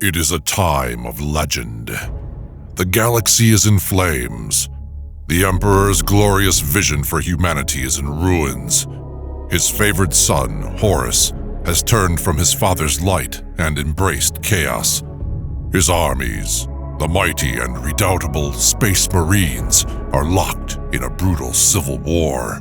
It is a time of legend. The galaxy is in flames. The Emperor's glorious vision for humanity is in ruins. His favorite son, Horus, has turned from his father's light and embraced chaos. His armies, the mighty and redoubtable Space Marines, are locked in a brutal civil war.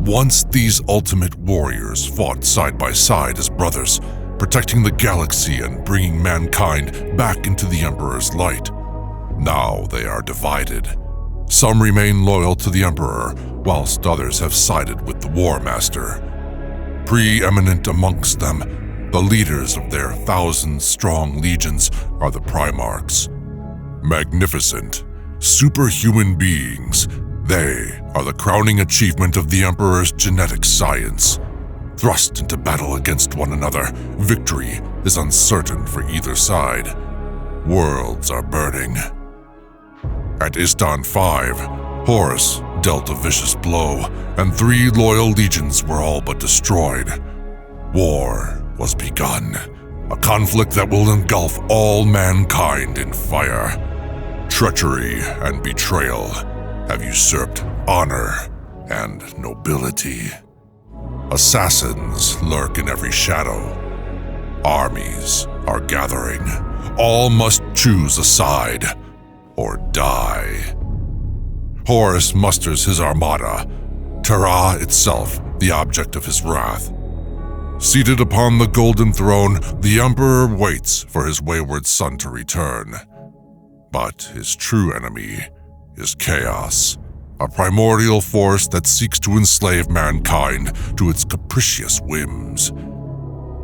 Once these ultimate warriors fought side by side as brothers, protecting the galaxy and bringing mankind back into the Emperor's light. Now they are divided. Some remain loyal to the Emperor, whilst others have sided with the War Master. Preeminent amongst them, the leaders of their 1,000-strong legions are the Trademarks. Magnificent, superhuman beings, they are the crowning achievement of the Emperor's genetic science. Thrust into battle against one another, victory is uncertain for either side. Worlds are burning. At Istan 5, Horus dealt a vicious blow, and 3 loyal legions were all but destroyed. War was begun, a conflict that will engulf all mankind in fire. Treachery and betrayal have usurped honor and nobility. Assassins lurk in every shadow. Armies are gathering. All must choose a side or die. Horus musters his armada, Terra itself the object of his wrath. Seated upon the golden throne, the Emperor waits for his wayward son to return. But his true enemy is chaos, a primordial force that seeks to enslave mankind to its capricious whims.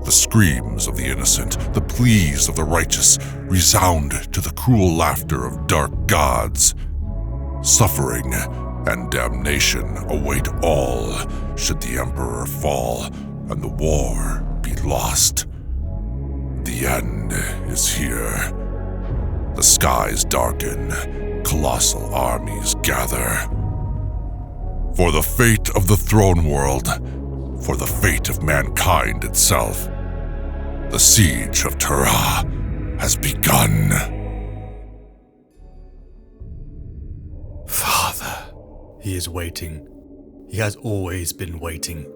The screams of the innocent, the pleas of the righteous resound to the cruel laughter of dark gods. Suffering and damnation await all should the Emperor fall and the war be lost. The end is here. The skies darken, colossal armies gather. For the fate of the throne world, for the fate of mankind itself, the siege of Terra has begun. Father. He is waiting. He has always been waiting.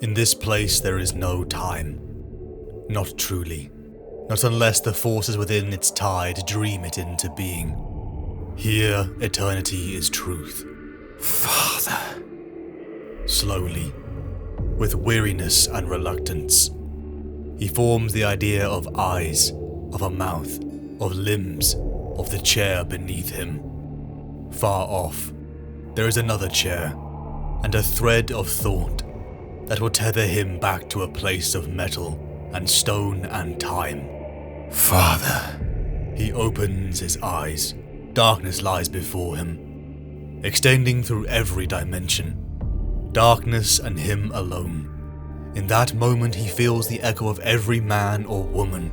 In this place there is no time. Not truly. Not unless the forces within its tide dream it into being. Here, eternity is truth. Father. Slowly, with weariness and reluctance, he forms the idea of eyes, of a mouth, of limbs, of the chair beneath him. Far off, there is another chair, and a thread of thought that will tether him back to a place of metal and stone and time. Father. He opens his eyes. Darkness lies before him, extending through every dimension. Darkness and him alone. In that moment he feels the echo of every man or woman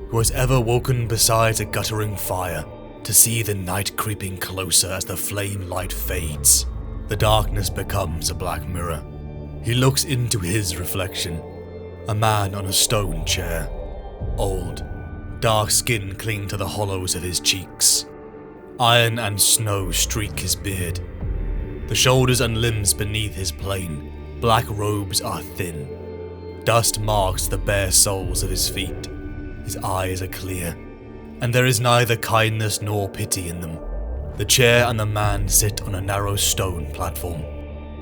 who has ever woken beside a guttering fire to see the night creeping closer as the flame light fades. The darkness becomes a black mirror. He looks into his reflection. A man on a stone chair. Old, dark skin clinging to the hollows of his cheeks. Iron and snow streak his beard. The shoulders and limbs beneath his plain, black robes are thin. Dust marks the bare soles of his feet. His eyes are clear, and there is neither kindness nor pity in them. The chair and the man sit on a narrow stone platform.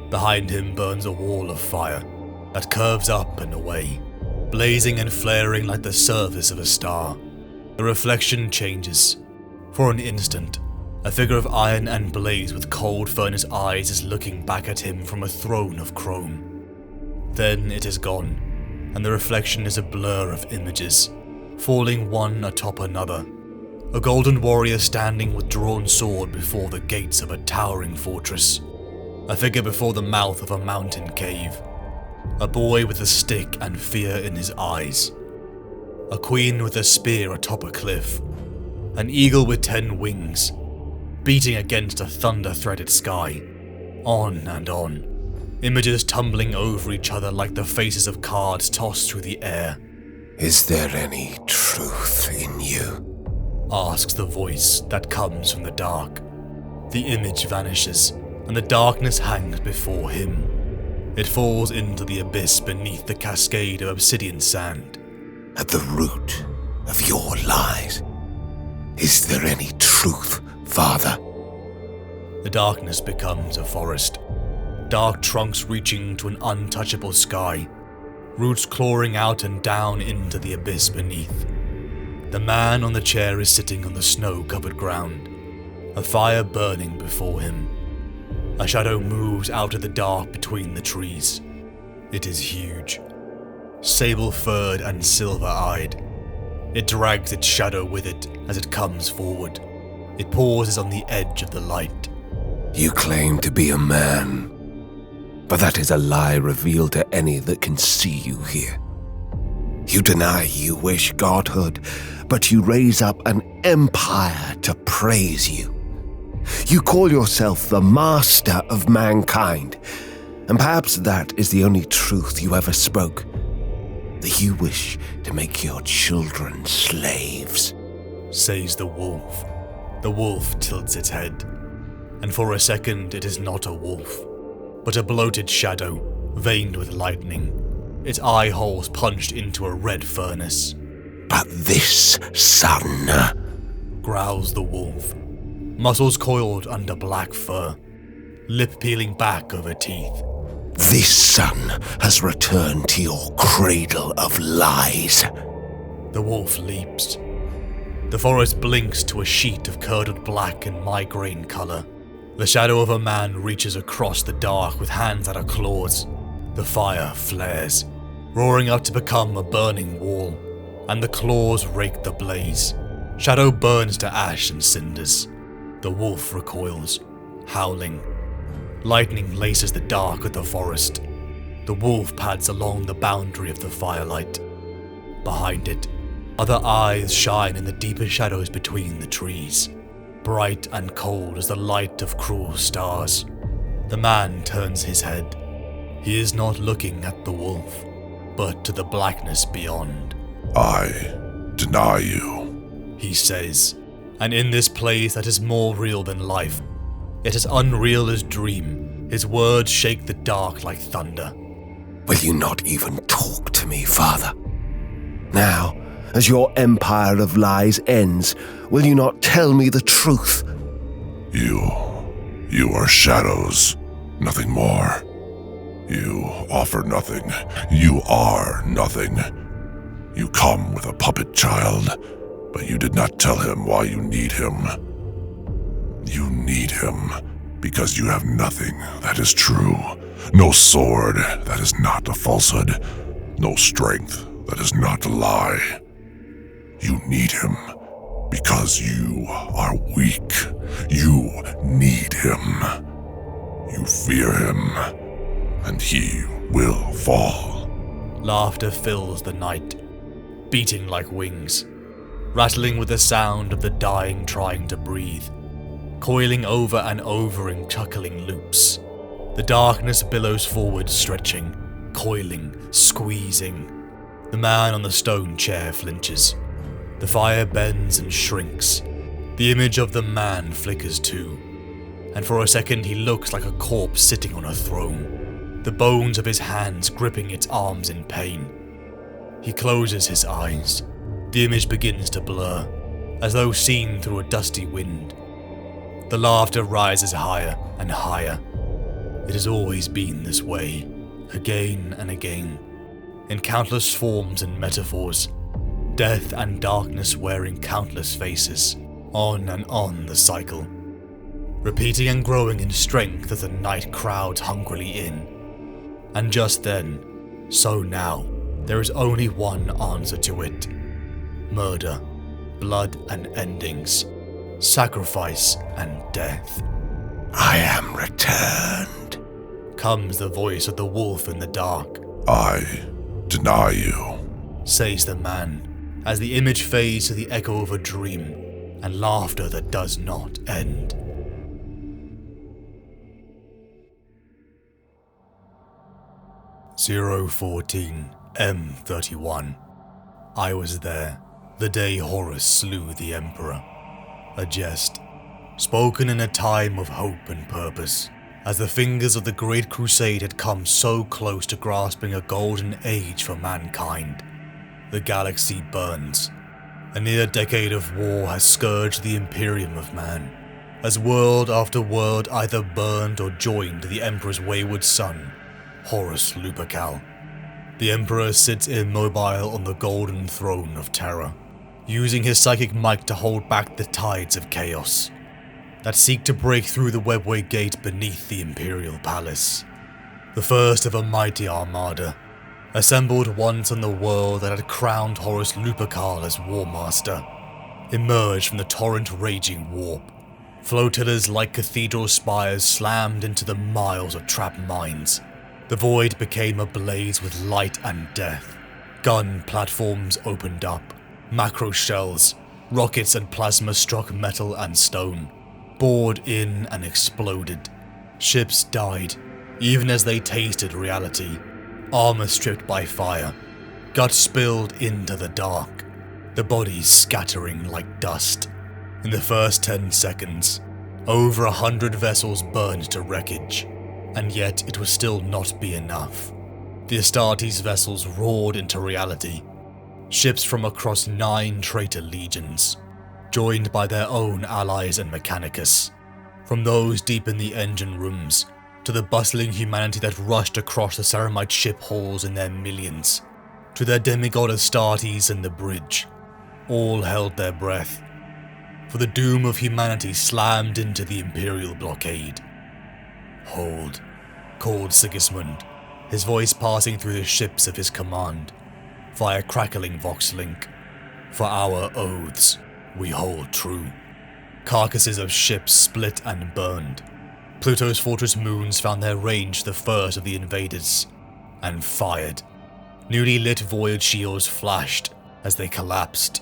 Behind him burns a wall of fire that curves up and away, blazing and flaring like the surface of a star. The reflection changes. For an instant, a figure of iron and blaze with cold furnace eyes is looking back at him from a throne of chrome. Then it is gone, and the reflection is a blur of images, falling one atop another. A golden warrior standing with drawn sword before the gates of a towering fortress. A figure before the mouth of a mountain cave. A boy with a stick and fear in his eyes. A queen with a spear atop a cliff. An eagle with 10 wings, beating against a thunder-threaded sky. On and on. Images tumbling over each other like the faces of cards tossed through the air. Is there any truth truth in you? Asks the voice that comes from the dark. The image vanishes, and the darkness hangs before him. It falls into the abyss beneath the cascade of obsidian sand. At the root of your lies, is there any truth, Father? The darkness becomes a forest. Dark trunks reaching to an untouchable sky. Roots clawing out and down into the abyss beneath. The man on the chair is sitting on the snow-covered ground, a fire burning before him. A shadow moves out of the dark between the trees. It is huge, sable-furred and silver-eyed. It drags its shadow with it as it comes forward. It pauses on the edge of the light. You claim to be a man, but that is a lie revealed to any that can see you here. You deny you wish godhood, but you raise up an empire to praise you. You call yourself the master of mankind, and perhaps that is the only truth you ever spoke, that you wish to make your children slaves. Says the wolf. The wolf tilts its head, and for a second it is not a wolf, but a bloated shadow, veined with lightning, its eye holes punched into a red furnace. But this son, Growls the wolf, muscles coiled under black fur, lip peeling back over teeth. this son has returned to your cradle of lies. The wolf leaps. The forest blinks to a sheet of curdled black and migraine color. The shadow of a man reaches across the dark with hands that are claws. The fire flares, roaring up to become a burning wall, and the claws rake the blaze. Shadow burns to ash and cinders. The wolf recoils, howling. Lightning laces the dark of the forest. The wolf pads along the boundary of the firelight. Behind it, other eyes shine in the deeper shadows between the trees, bright and cold as the light of cruel stars. The man turns his head. He is not looking at the wolf, but to the blackness beyond. I deny you, He says, and in this place that is more real than life, yet as unreal as dream, his words shake the dark like thunder. Will you not even talk to me, Father? Now, as your empire of lies ends, will you not tell me the truth? You are shadows, nothing more. You offer nothing. You are nothing. You come with a puppet child, but you did not tell him why you need him. You need him because you have nothing that is true. No sword that is not a falsehood. No strength that is not a lie. You need him because you are weak. You need him. You fear him, and he will fall. Laughter fills the night, beating like wings, rattling with the sound of the dying trying to breathe, coiling over and over in chuckling loops. The darkness billows forward, stretching, coiling, squeezing. The man on the stone chair flinches. The fire bends and shrinks. The image of the man flickers too, and for a second he looks like a corpse sitting on a throne, the bones of his hands gripping its arms in pain. He closes his eyes. The image begins to blur, as though seen through a dusty wind. The laughter rises higher and higher. It has always been this way, again and again, in countless forms and metaphors, death and darkness wearing countless faces, on and on the cycle, repeating and growing in strength as the night crowds hungrily in. And just then, so now, there is only one answer to it. Murder, blood and endings, sacrifice and death. I am returned. Comes the voice of the wolf in the dark. I deny you, Says the man, as the image fades to the echo of a dream, and laughter that does not end. (014 M31) I was there, the day Horus slew the Emperor. A jest, spoken in a time of hope and purpose, as the fingers of the Great Crusade had come so close to grasping a golden age for mankind. The galaxy burns. A near decade of war has scourged the Imperium of man, as world after world either burned or joined the Emperor's wayward son, Horus Lupercal. The Emperor sits immobile on the golden throne of Terra, using his psychic might to hold back the tides of chaos that seek to break through the webway gate beneath the Imperial Palace. The first of a mighty armada, assembled once on the world that had crowned Horus Lupercal as War Master, emerged from the torrent-raging warp. Flotillas like cathedral spires slammed into the miles of trapped mines. The void became ablaze with light and death. Gun platforms opened up. Macro shells, rockets and plasma struck metal and stone, bored in and exploded. Ships died, even as they tasted reality. Armor stripped by fire, guts spilled into the dark, the bodies scattering like dust. In the first 10 seconds, over 100 vessels burned to wreckage, and yet it would still not be enough. The Astartes vessels roared into reality, ships from across 9 traitor legions, joined by their own allies and Mechanicus, from those deep in the engine rooms, to the bustling humanity that rushed across the Ceramite ship halls in their millions, to their demigod Astartes and the bridge. All held their breath, for the doom of humanity slammed into the Imperial blockade. "Hold," called Sigismund, his voice passing through the ships of his command, via crackling vox link. "For our oaths, we hold true." Carcasses of ships split and burned. Pluto's fortress moons found their range the first of the invaders, and fired. Newly lit void shields flashed as they collapsed.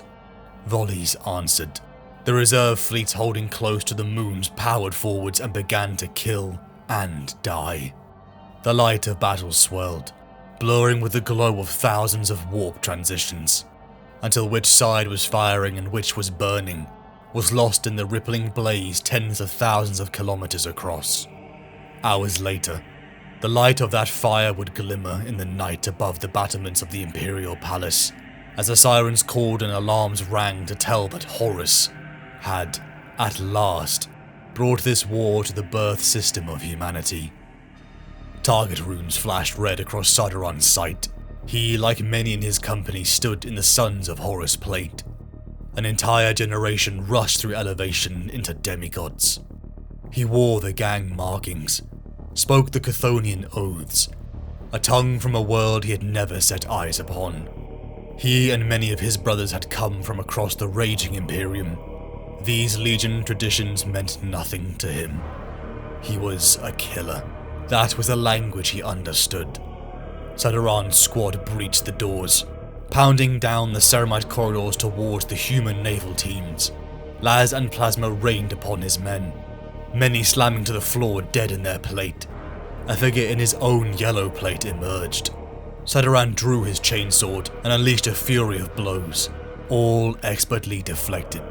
Volleys answered. The reserve fleets holding close to the moons powered forwards and began to kill and die. The light of battle swelled, blurring with the glow of thousands of warp transitions, until which side was firing and which was burning was lost in the rippling blaze tens of thousands of kilometers across. Hours later, the light of that fire would glimmer in the night above the battlements of the Imperial Palace, as the sirens called and alarms rang to tell that Horus had, at last, brought this war to the birth system of humanity. Target runes flashed red across Sardaron's sight. He, like many in his company, stood in the Sons of Horus plate. An entire generation rushed through elevation into demigods. He wore the gang markings, spoke the Chthonian oaths, a tongue from a world he had never set eyes upon. He and many of his brothers had come from across the raging Imperium. These legion traditions meant nothing to him. He was a killer. That was the language he understood. Sardaron's squad breached the doors, pounding down the Ceramite corridors towards the human naval teams. Las and plasma rained upon his men, many slamming to the floor dead in their plate. A figure in his own yellow plate emerged. Sardaron drew his chainsword and unleashed a fury of blows, all expertly deflected.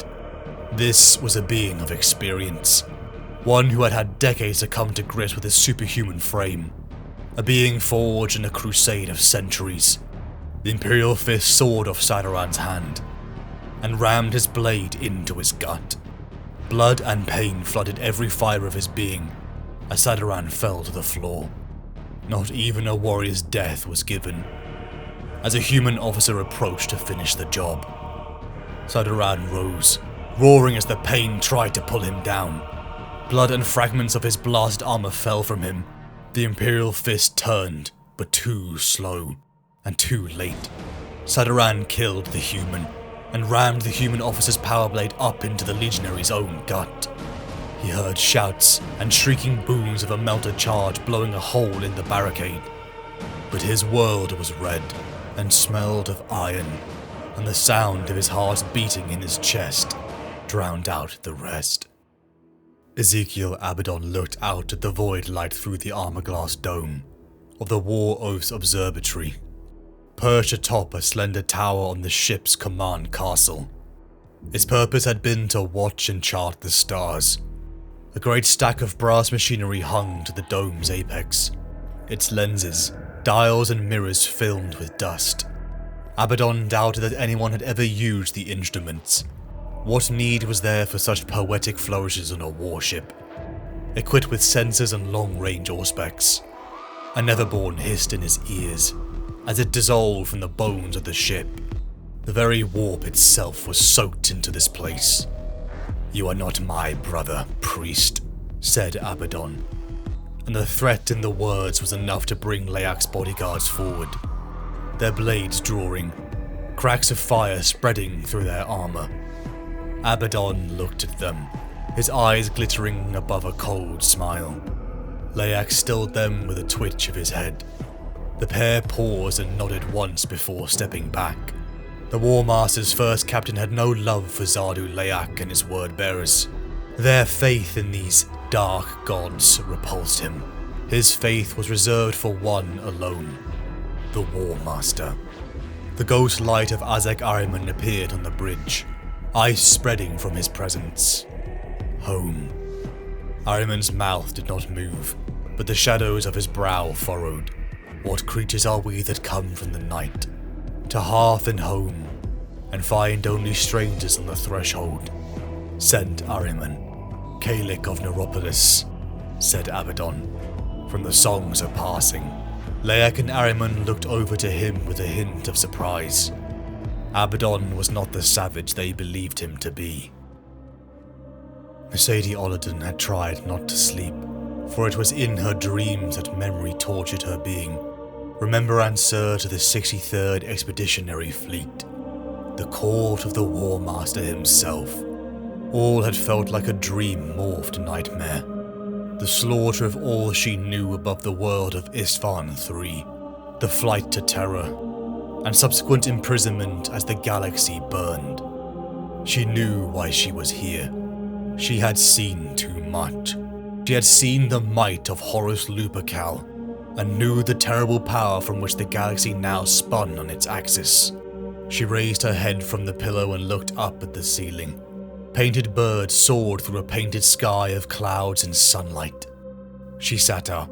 This was a being of experience, one who had had decades to come to grips with his superhuman frame, a being forged in a crusade of centuries. The Imperial fist soared off Sardaron's hand, and rammed his blade into his gut. Blood and pain flooded every fibre of his being as Sardaron fell to the floor. Not even a warrior's death was given, as a human officer approached to finish the job. Sardaron rose, roaring as the pain tried to pull him down. Blood and fragments of his blasted armor fell from him. The Imperial fist turned, but too slow, and too late. Sardaron killed the human, and rammed the human officer's power blade up into the legionary's own gut. He heard shouts and shrieking booms of a melter charge blowing a hole in the barricade. But his world was red and smelled of iron, and the sound of his heart beating in his chest drowned out the rest. Ezekiel Abaddon looked out at the void light through the armor-glass dome of the War Oath's observatory. perched atop a slender tower on the ship's command castle. Its purpose had been to watch and chart the stars. A great stack of brass machinery hung to the dome's apex, its lenses, dials and mirrors filmed with dust. Abaddon doubted that anyone had ever used the instruments. What need was there for such poetic flourishes on a warship? Equipped with sensors and long-range auspex. A Neverborn hissed in his ears as it dissolved from the bones of the ship. The very warp itself was soaked into this place. "You are not my brother, priest," said Abaddon, and the threat in the words was enough to bring Leak's bodyguards forward, their blades drawing, cracks of fire spreading through their armor. Abaddon looked at them, his eyes glittering above a cold smile. Leak stilled them with a twitch of his head. The pair paused and nodded once before stepping back. The War Master's first captain had no love for Zardu Leak and his word-bearers. Their faith in these dark gods repulsed him. His faith was reserved for one alone, the War Master. The ghost light of Azek Ahriman appeared on the bridge, ice spreading from his presence. Home. Ahriman's mouth did not move, but the shadows of his brow furrowed. What creatures are we that come from the night, to hearth and home, and find only strangers on the threshold? Sent Ahriman, Kalik of Neuropolis, said Abaddon. From the songs of passing, Leak and Ahriman looked over to him with a hint of surprise. Abaddon was not the savage they believed him to be. Mercedes Ollerton had tried not to sleep, for it was in her dreams that memory tortured her being. Remembrancer to the 63rd Expeditionary Fleet, the court of the War Master himself. All had felt like a dream morphed nightmare. The slaughter of all she knew above the world of Isfahan III, the flight to Terra, and subsequent imprisonment as the galaxy burned. She knew why she was here. She had seen too much. She had seen the might of Horus Lupercal, and knew the terrible power from which the galaxy now spun on its axis. She raised her head from the pillow and looked up at the ceiling. Painted birds soared through a painted sky of clouds and sunlight. She sat up.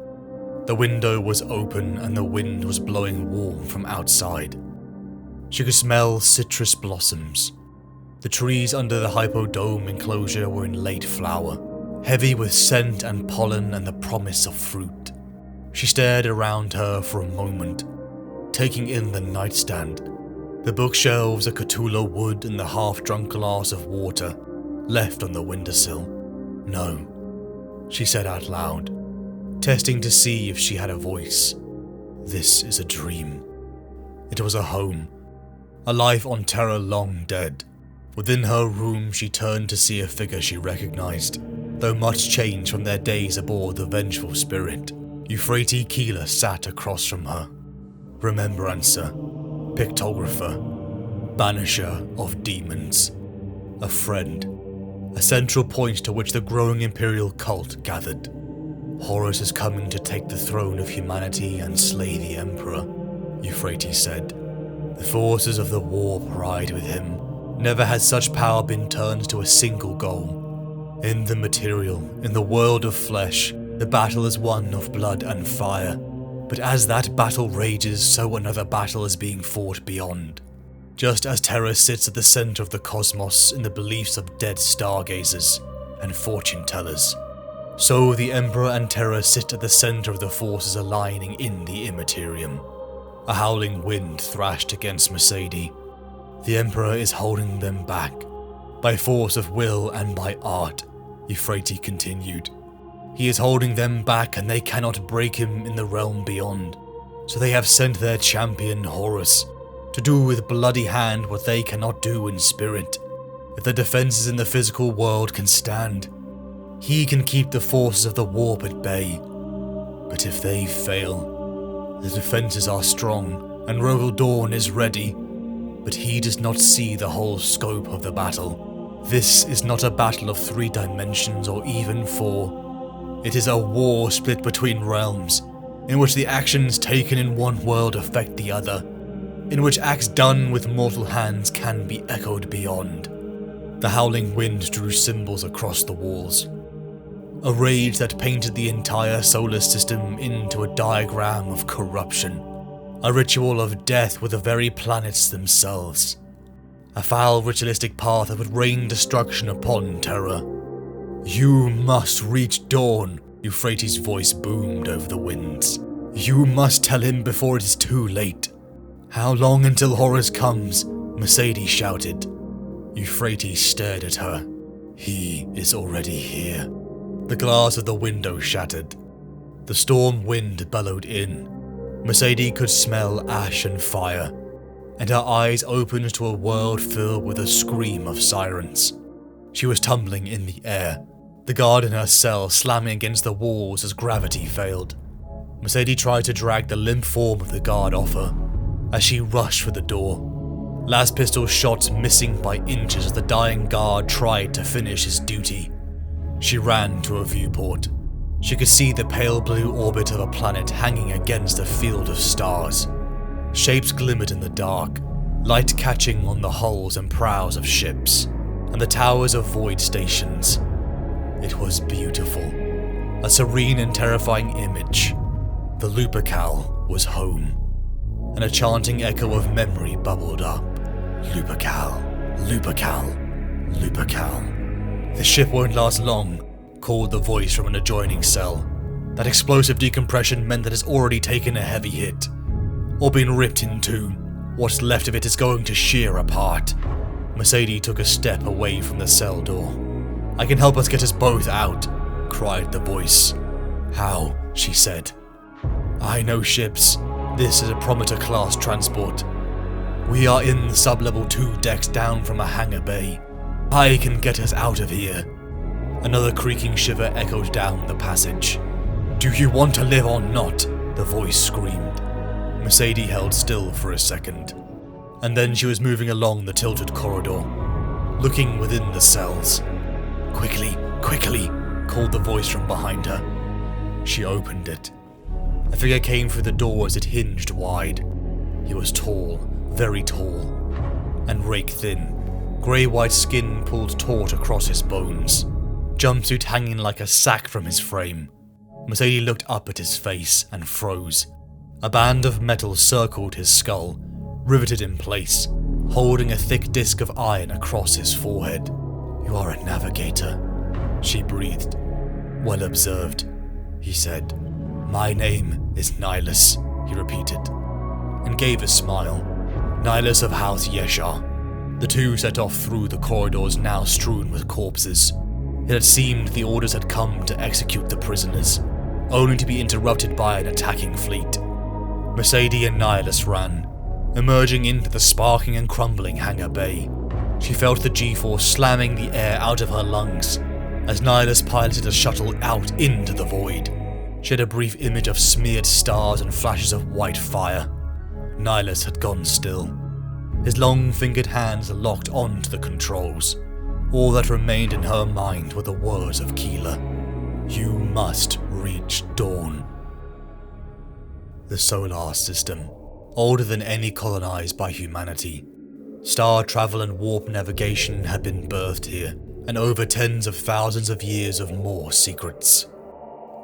The window was open and the wind was blowing warm from outside. She could smell citrus blossoms. The trees under the hypodome enclosure were in late flower, heavy with scent and pollen and the promise of fruit. She stared around her for a moment, taking in the nightstand, the bookshelves of Cthulhu wood and the half-drunk glass of water left on the windowsill. "No," she said out loud, testing to see if she had a voice. "This is a dream." It was a home, a life on Terra long dead. Within her room she turned to see a figure she recognized, though much changed from their days aboard the Vengeful Spirit. Euphrates Keeler sat across from her. Remembrancer, pictographer, banisher of demons, a friend, a central point to which the growing imperial cult gathered. Horus is coming to take the throne of humanity and slay the Emperor, Euphrates said. The forces of the war pride with him. Never had such power been turned to a single goal. In the material, in the world of flesh, the battle is one of blood and fire. But as that battle rages, so another battle is being fought beyond. Just as Terra sits at the center of the cosmos in the beliefs of dead stargazers and fortune-tellers, so the Emperor and Terra sit at the center of the forces aligning in the Immaterium. A howling wind thrashed against Mercedes. The Emperor is holding them back, by force of will and by art, Euphrates continued. He is holding them back and they cannot break him in the realm beyond. So they have sent their champion Horus, to do with bloody hand what they cannot do in spirit. If the defenses in the physical world can stand, he can keep the forces of the warp at bay. But if they fail, the defenses are strong and Rogel Dawn is ready, but he does not see the whole scope of the battle. This is not a battle of 3 dimensions or even 4. It is a war split between realms, in which the actions taken in one world affect the other. in which acts done with mortal hands can be echoed beyond. The howling wind drew symbols across the walls. A rage that painted the entire solar system into a diagram of corruption. A ritual of death with the very planets themselves. A foul ritualistic path that would rain destruction upon Terra. You must reach dawn, Euphrates' voice boomed over the winds. You must tell him before it is too late. How long until Horus comes? Mercedes shouted. Euphrates stared at her. He is already here. The glass of the window shattered. The storm wind bellowed in. Mercedes could smell ash and fire, and her eyes opened to a world filled with a scream of sirens. She was tumbling in the air, the guard in her cell slamming against the walls as gravity failed. Mercedes tried to drag the limp form of the guard off her, as she rushed for the door. Las pistol shots missing by inches as the dying guard tried to finish his duty. She ran to a viewport. She could see the pale blue orbit of a planet hanging against a field of stars. Shapes glimmered in the dark, light catching on the hulls and prows of ships, and the towers of void stations. It was beautiful, a serene and terrifying image. The Lupercal was home, and a chanting echo of memory bubbled up. Lupercal, Lupercal, Lupercal. The ship won't last long, called the voice from an adjoining cell. That explosive decompression meant that it's already taken a heavy hit, or been ripped in two. What's left of it is going to shear apart. Mercedes took a step away from the cell door. I can help us get us both out, cried the voice. How? She said. I know ships. This is a Prometer-class transport. We are in the sub-level 2 decks down from a hangar bay. I can get us out of here. Another creaking shiver echoed down the passage. Do you want to live or not? The voice screamed. Mercedes held still for a second, and then she was moving along the tilted corridor, looking within the cells. Quickly, quickly, called the voice from behind her. She opened it. A figure came through the door as it hinged wide. He was tall, very tall, and rake thin, grey-white skin pulled taut across his bones, jumpsuit hanging like a sack from his frame. Mercedes looked up at his face and froze. A band of metal circled his skull, riveted in place, holding a thick disc of iron across his forehead. You are a navigator, she breathed. Well observed, he said. My name is Nihilus, he repeated, and gave a smile. Nihilus of House Yeshar. The two set off through the corridors now strewn with corpses. It had seemed the orders had come to execute the prisoners, only to be interrupted by an attacking fleet. Mercedes and Nihilus ran, emerging into the sparking and crumbling hangar bay. She felt the G-force slamming the air out of her lungs as Nihilus piloted a shuttle out into the void. She had a brief image of smeared stars and flashes of white fire. Nihilus had gone still. His long-fingered hands locked onto the controls. All that remained in her mind were the words of Keeler. You must reach dawn. The solar system, older than any colonized by humanity. Star travel and warp navigation had been birthed here, and over tens of thousands of years of more secrets.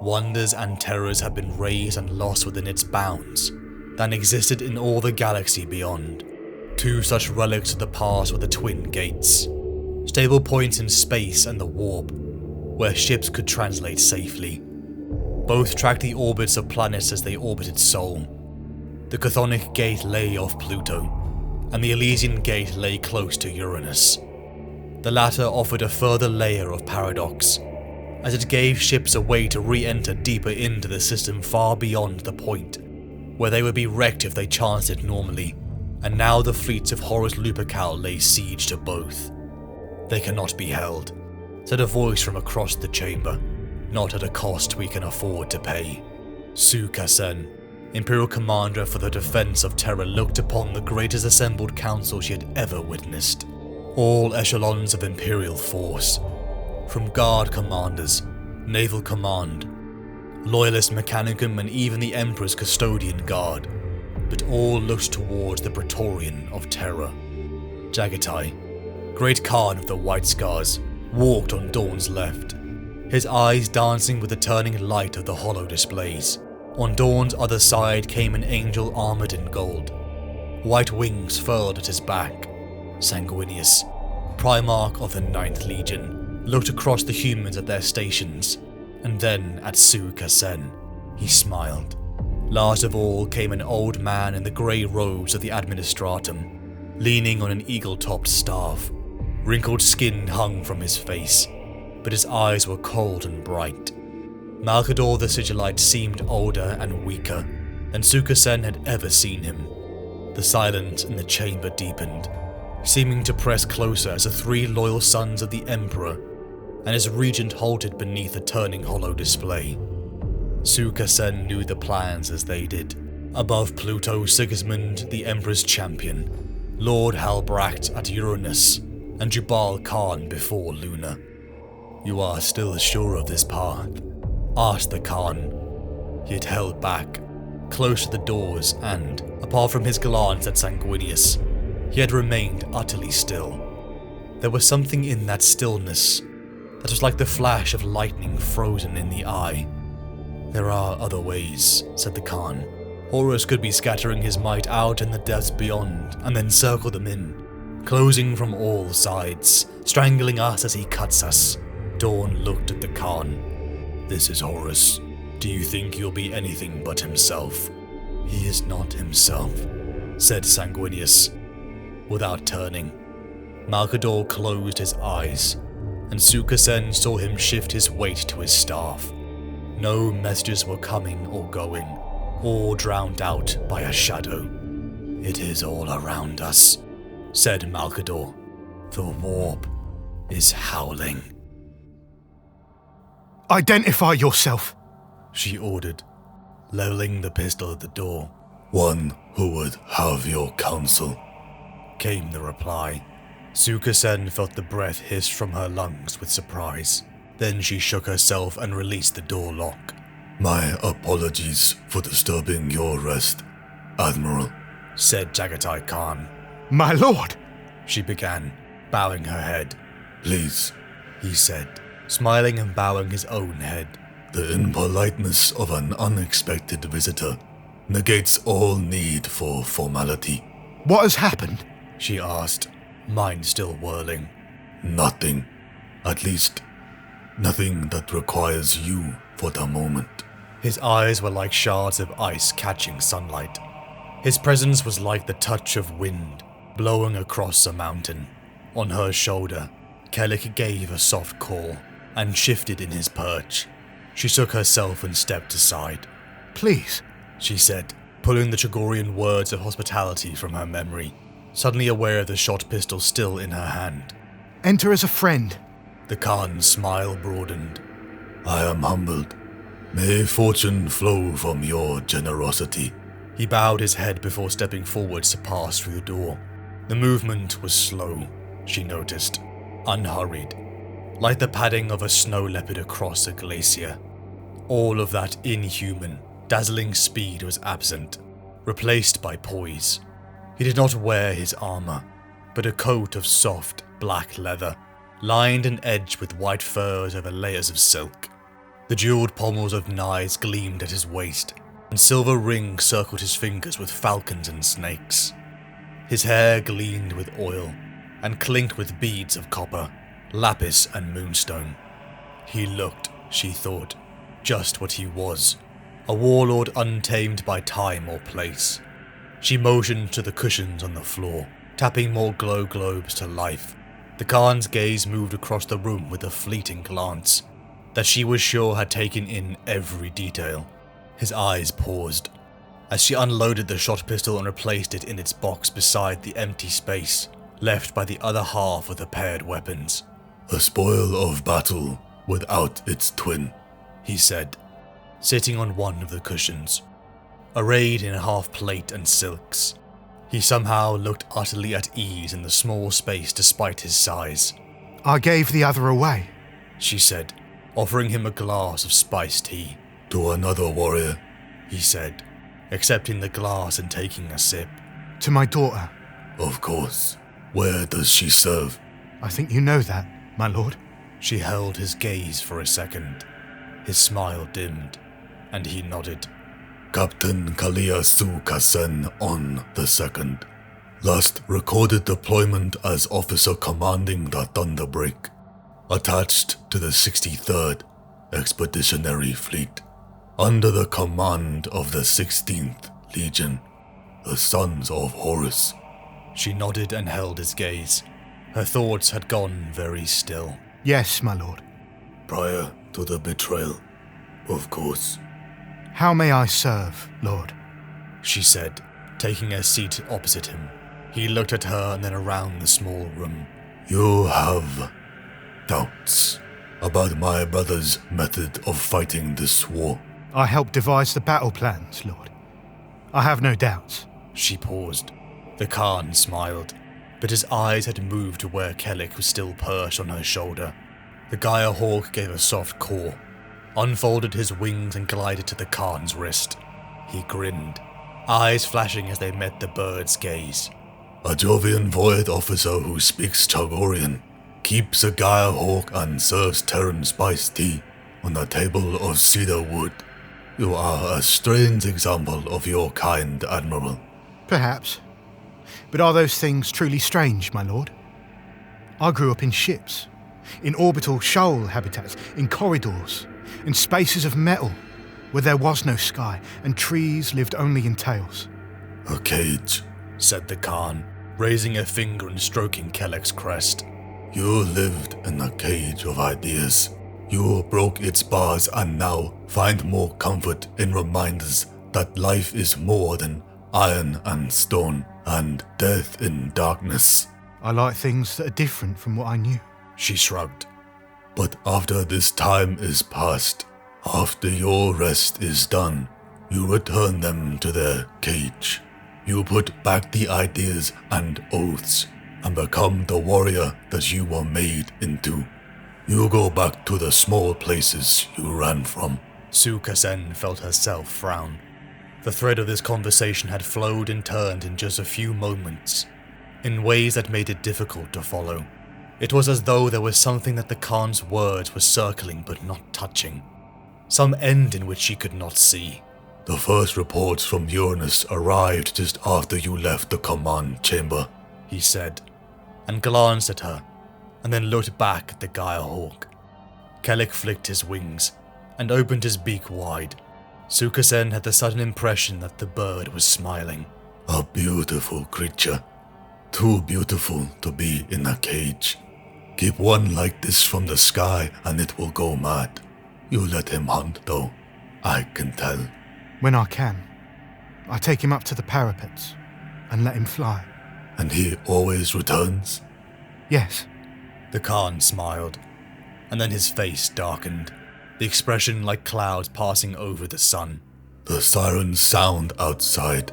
Wonders and terrors have been raised and lost within its bounds, than existed in all the galaxy beyond. Two such relics of the past were the Twin Gates, stable points in space and the warp, where ships could translate safely. Both tracked the orbits of planets as they orbited Sol. The Chthonic Gate lay off Pluto, and the Elysian Gate lay close to Uranus. The latter offered a further layer of paradox, as it gave ships a way to re-enter deeper into the system far beyond the point, where they would be wrecked if they chanced it normally, and now the fleets of Horus Lupercal lay siege to both. They cannot be held, said a voice from across the chamber, not at a cost we can afford to pay. Su Kasen, Imperial Commander for the defense of Terra, looked upon the greatest assembled council she had ever witnessed. All echelons of Imperial force, from Guard Commanders, Naval Command, Loyalist Mechanicum, and even the Emperor's Custodian Guard. but all looked towards the Praetorian of Terra. Jagatai, Great Khan of the White Scars, walked on Dawn's left, his eyes dancing with the turning light of the hollow displays. On Dawn's other side came an angel armored in gold. White wings furled at his back. Sanguinius, Primarch of the 9th Legion, looked across the humans at their stations, and then at Su Kasen. He smiled. Last of all came an old man in the grey robes of the Administratum, leaning on an eagle-topped staff. Wrinkled skin hung from his face, but his eyes were cold and bright. Malkador the Sigillite seemed older and weaker than Su Kasen had ever seen him. The silence in the chamber deepened, seeming to press closer as the 3 loyal sons of the Emperor and his regent halted beneath a turning hollow display. Su Kasen knew the plans as they did. Above Pluto, Sigismund, the Emperor's champion, Lord Halbracht at Uranus, and Jubal Khan before Luna. "You are still sure of this path?" asked the Khan. He had held back, close to the doors, and, apart from his glance at Sanguinius, he had remained utterly still. There was something in that stillness that was like the flash of lightning frozen in the eye. "There are other ways," said the Khan. "Horus could be scattering his might out in the depths beyond, and then circle them in, closing from all sides, strangling us as he cuts us." Dawn looked at the Khan. "This is Horus. Do you think he'll be anything but himself?" "He is not himself," said Sanguinius, without turning. Malkador closed his eyes, and Su Kasen saw him shift his weight to his staff. No messages were coming or going, all drowned out by a shadow. "It is all around us," said Malkador. "The warp is howling." "Identify yourself," she ordered, leveling the pistol at the door. "One who would have your counsel," came the reply. Su Kasen felt the breath hiss from her lungs with surprise. Then she shook herself and released the door lock. "My apologies for disturbing your rest, Admiral," said Jagatai Khan. "My lord," she began, bowing her head. "Please," he said, smiling and bowing his own head. "The impoliteness of an unexpected visitor negates all need for formality." "What has happened?" she asked, mind still whirling. "Nothing. At least, nothing that requires you for the moment." His eyes were like shards of ice catching sunlight. His presence was like the touch of wind blowing across a mountain. On her shoulder, Kellic gave a soft call and shifted in his perch. She shook herself and stepped aside. "Please," she said, pulling the Chagorian words of hospitality from her memory, suddenly aware of the shot pistol still in her hand. "Enter as a friend." The Khan's smile broadened. "I am humbled. May fortune flow from your generosity." He bowed his head before stepping forwards to pass through the door. The movement was slow, she noticed, unhurried, like the padding of a snow leopard across a glacier. All of that inhuman, dazzling speed was absent, replaced by poise. He did not wear his armor, but a coat of soft, black leather, lined and edged with white furs over layers of silk. The jeweled pommels of knives gleamed at his waist, and silver rings circled his fingers with falcons and snakes. His hair gleamed with oil, and clinked with beads of copper, lapis and moonstone. He looked, she thought, just what he was, a warlord untamed by time or place. She motioned to the cushions on the floor, tapping more glow globes to life. The Khan's gaze moved across the room with a fleeting glance that she was sure had taken in every detail. His eyes paused as she unloaded the shot pistol and replaced it in its box beside the empty space left by the other half of the paired weapons. "A spoil of battle without its twin," he said, sitting on one of the cushions. Arrayed in half plate and silks, he somehow looked utterly at ease in the small space despite his size. "I gave the other away," she said, offering him a glass of spiced tea. "To another warrior," he said, accepting the glass and taking a sip. To my daughter. Of course. Where does she serve? I think you know that, my lord. She held his gaze for a second. His smile dimmed, and he nodded. Captain Kalia Su-Kasen on the 2nd. Last recorded deployment as officer commanding the Thunderbreak. Attached to the 63rd Expeditionary Fleet. Under the command of the 16th Legion. The Sons of Horus. She nodded and held his gaze. Her thoughts had gone very still. Yes, my lord. Prior to the betrayal, of course. How may I serve, lord? She said, taking a seat opposite him. He looked at her and then around the small room. You have doubts about my brother's method of fighting this war. I helped devise the battle plans, lord. I have no doubts. She paused. The Khan smiled, but his eyes had moved to where Kellic was still perched on her shoulder. The Gaia Hawk gave a soft caw, unfolded his wings and glided to the Khan's wrist. He grinned, eyes flashing as they met the bird's gaze. A Jovian Void officer who speaks Chagorian, keeps a Gaia Hawk and serves Terran spiced tea on a table of cedar wood. You are a strange example of your kind, Admiral. Perhaps. But are those things truly strange, my lord? I grew up in ships, in orbital shoal habitats, in corridors, in spaces of metal, where there was no sky, and trees lived only in tails. A cage, said the Khan, raising a finger and stroking Kellec's crest. You lived in a cage of ideas. You broke its bars and now find more comfort in reminders that life is more than iron and stone, and death in darkness. I like things that are different from what I knew. She shrugged. But after this time is past, after your rest is done, you return them to their cage. You put back the ideas and oaths, and become the warrior that you were made into. You go back to the small places you ran from. Su-Kasen felt herself frown. The thread of this conversation had flowed and turned in just a few moments, in ways that made it difficult to follow. It was as though there was something that the Khan's words were circling but not touching. Some end in which she could not see. The first reports from Uranus arrived just after you left the command chamber, he said, and glanced at her, and then looked back at the Gaia Hawk. Kellic flicked his wings, and opened his beak wide. Su-Kasen had the sudden impression that the bird was smiling. A beautiful creature. Too beautiful to be in a cage. Keep one like this from the sky and it will go mad. You let him hunt though, I can tell. When I can, I take him up to the parapets and let him fly. And he always returns? Yes. The Khan smiled, and then his face darkened, the expression like clouds passing over the sun. The sirens sound outside,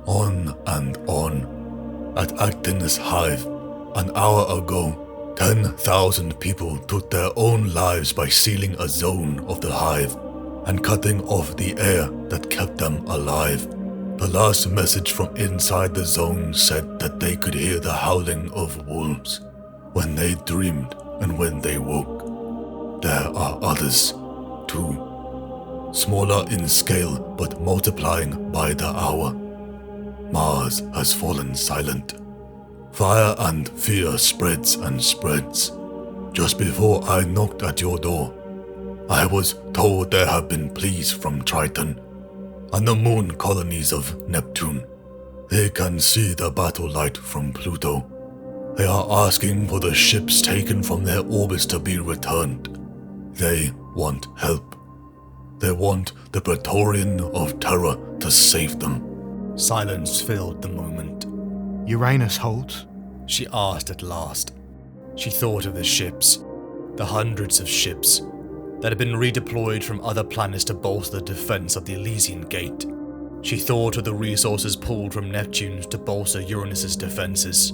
on and on. At Actinus Hive, an hour ago, 10,000 people took their own lives by sealing a zone of the hive and cutting off the air that kept them alive. The last message from inside the zone said that they could hear the howling of wolves when they dreamed and when they woke. There are others, too, smaller in scale but multiplying by the hour. Mars has fallen silent. Fire and fear spreads and spreads. Just before I knocked at your door, I was told there have been pleas from Triton and the moon colonies of Neptune. They can see the battle light from Pluto. They are asking for the ships taken from their orbits to be returned. They want help. They want the Praetorian of Terra to save them. Silence filled the moment. Uranus holds? She asked at last. She thought of the ships, the hundreds of ships that had been redeployed from other planets to bolster the defense of the Elysian Gate. She thought of the resources pulled from Neptune to bolster Uranus's defenses.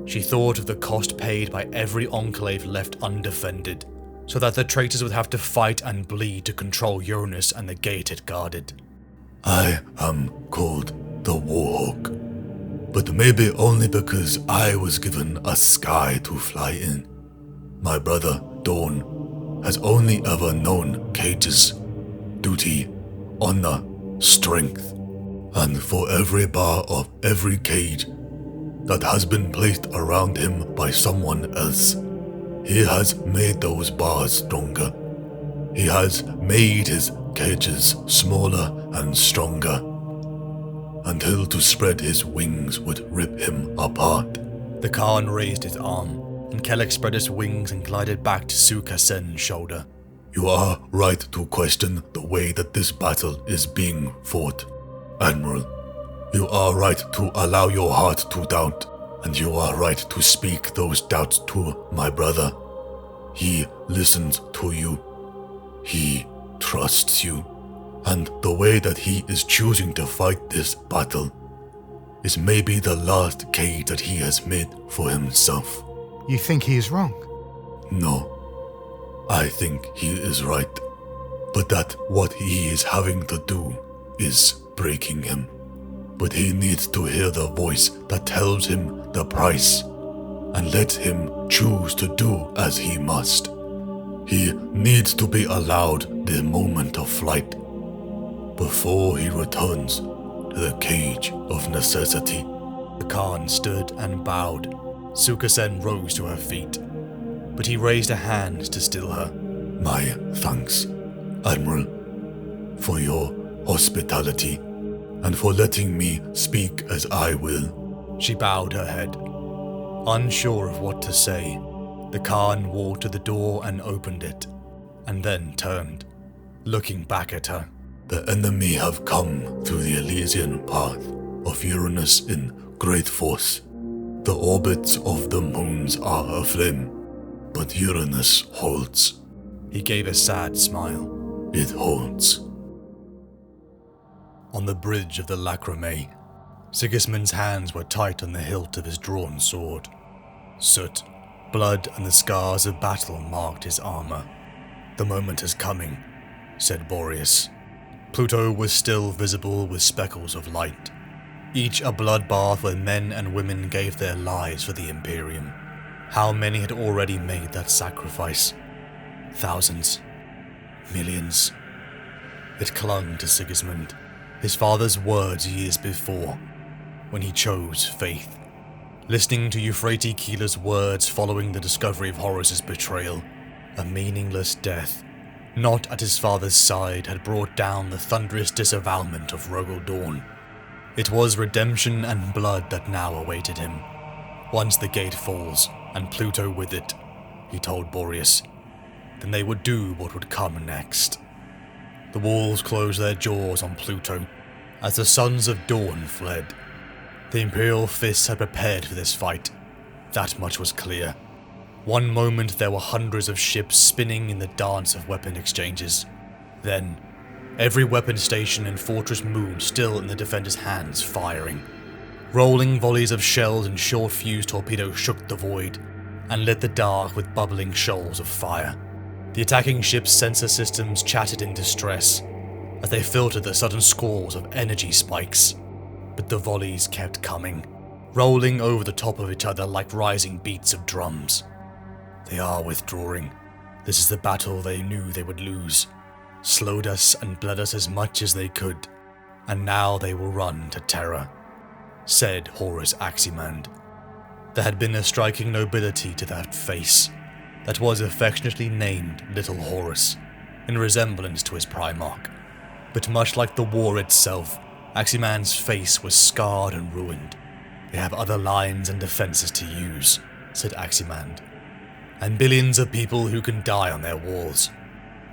She thought of the cost paid by every enclave left undefended, so that the traitors would have to fight and bleed to control Uranus and the gate it guarded. I am called the Warhawk, but maybe only because I was given a sky to fly in. My brother, Dawn, has only ever known cages, duty, honor, strength, and for every bar of every cage that has been placed around him by someone else, he has made those bars stronger. He has made his cages smaller and stronger, until to spread his wings would rip him apart. The Khan raised his arm, and Kellic spread his wings and glided back to Sukasen's shoulder. You are right to question the way that this battle is being fought, Admiral. You are right to allow your heart to doubt, and you are right to speak those doubts to my brother. He listens to you. He trusts you. And the way that he is choosing to fight this battle is maybe the last cage that he has made for himself. You think he is wrong? No, I think he is right. But that what he is having to do is breaking him. But he needs to hear the voice that tells him the price, and let him choose to do as he must. He needs to be allowed the moment of flight before he returns to the cage of necessity. The Khan stood and bowed. Sukasen rose to her feet, but he raised a hand to still her. My thanks, Admiral, for your hospitality and for letting me speak as I will. She bowed her head. Unsure of what to say, the Khan walked to the door and opened it, and then turned, looking back at her. The enemy have come through the Elysian path of Uranus in great force. The orbits of the moons are aflame, but Uranus holds. He gave a sad smile. It holds. On the bridge of the Lacrimae, Sigismund's hands were tight on the hilt of his drawn sword. Soot, blood, and the scars of battle marked his armor. The moment is coming, said Boreas. Pluto was still visible with speckles of light, each a bloodbath where men and women gave their lives for the Imperium. How many had already made that sacrifice? Thousands. Millions. It clung to Sigismund, his father's words years before, when he chose faith. Listening to Euphrates Keeler's words following the discovery of Horus's betrayal, a meaningless death, not at his father's side, had brought down the thunderous disavowalment of Rogel Dawn. It was redemption and blood that now awaited him. Once the gate falls, and Pluto with it, he told Boreas, then they would do what would come next. The walls closed their jaws on Pluto as the sons of Dawn fled. The Imperial fists had prepared for this fight. That much was clear. One moment there were hundreds of ships spinning in the dance of weapon exchanges. Then, every weapon station in Fortress Moon still in the defenders' hands, firing. Rolling volleys of shells and short-fused torpedoes shook the void and lit the dark with bubbling shoals of fire. The attacking ships' sensor systems chattered in distress as they filtered the sudden squalls of energy spikes. But the volleys kept coming, rolling over the top of each other like rising beats of drums. They are withdrawing. This is the battle they knew they would lose. Slowed us and bled us as much as they could, and now they will run to Terra, said Horus Aximand. There had been a striking nobility to that face, that was affectionately named Little Horus, in resemblance to his Primarch. But much like the war itself, Aximand's face was scarred and ruined. They have other lines and defenses to use, said Aximand, and billions of people who can die on their walls.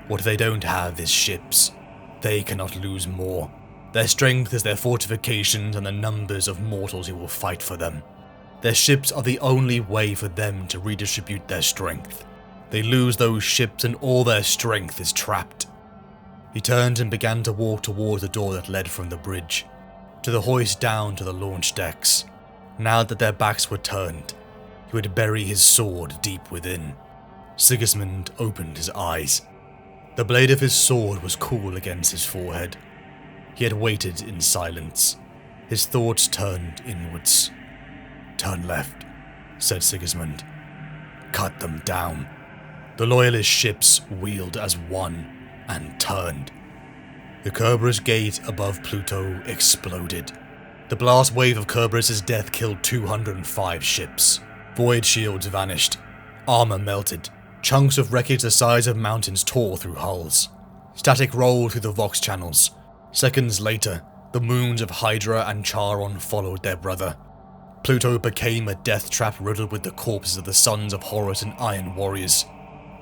What they don't have is ships. They cannot lose more. Their strength is their fortifications and the numbers of mortals who will fight for them. Their ships are the only way for them to redistribute their strength. They lose those ships and all their strength is trapped. He turned and began to walk towards the door that led from the bridge, to the hoist down to the launch decks. Now that their backs were turned, he would bury his sword deep within. Sigismund opened his eyes. The blade of his sword was cool against his forehead. He had waited in silence. His thoughts turned inwards. "Turn left," said Sigismund. "Cut them down." The loyalist ships wheeled as one and turned. The Kerberos gate above Pluto exploded. The blast wave of Kerberos' death killed 205 ships. Void shields vanished. Armor melted. Chunks of wreckage the size of mountains tore through hulls. Static rolled through the Vox channels. Seconds later, the moons of Hydra and Charon followed their brother. Pluto became a death trap riddled with the corpses of the sons of Horus and Iron Warriors,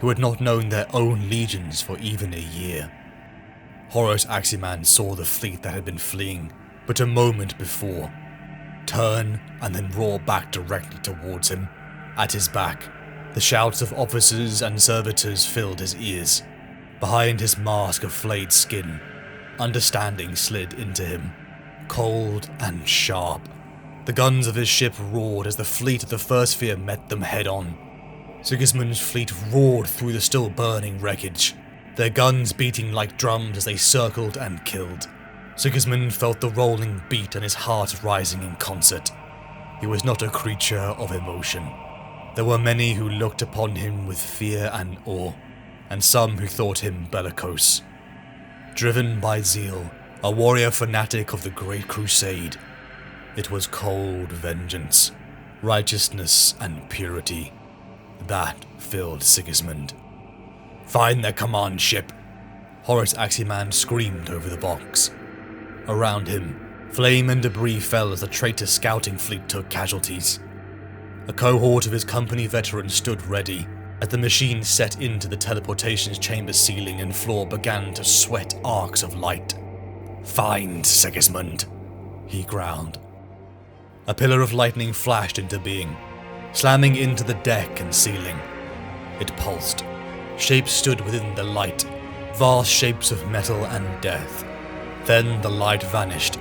who had not known their own legions for even a year. Horus Aximan saw the fleet that had been fleeing but a moment before turn and then roar back directly towards him. At his back, the shouts of officers and servitors filled his ears. Behind his mask of flayed skin, understanding slid into him, cold and sharp. The guns of his ship roared as the fleet of the First Sphere met them head-on. Sigismund's fleet roared through the still burning wreckage, their guns beating like drums as they circled and killed. Sigismund felt the rolling beat and his heart rising in concert. He was not a creature of emotion. There were many who looked upon him with fear and awe, and some who thought him bellicose. Driven by zeal, a warrior fanatic of the Great Crusade, it was cold vengeance, righteousness and purity. That filled Sigismund. "Find their command ship!" Horus Aximan screamed over the box. Around him, flame and debris fell as the traitor scouting fleet took casualties. A cohort of his company veterans stood ready as the machine set into the teleportation chamber ceiling and floor began to sweat arcs of light. "Find Sigismund," he growled. A pillar of lightning flashed into being, slamming into the deck and ceiling. It pulsed. Shapes stood within the light, vast shapes of metal and death. Then the light vanished,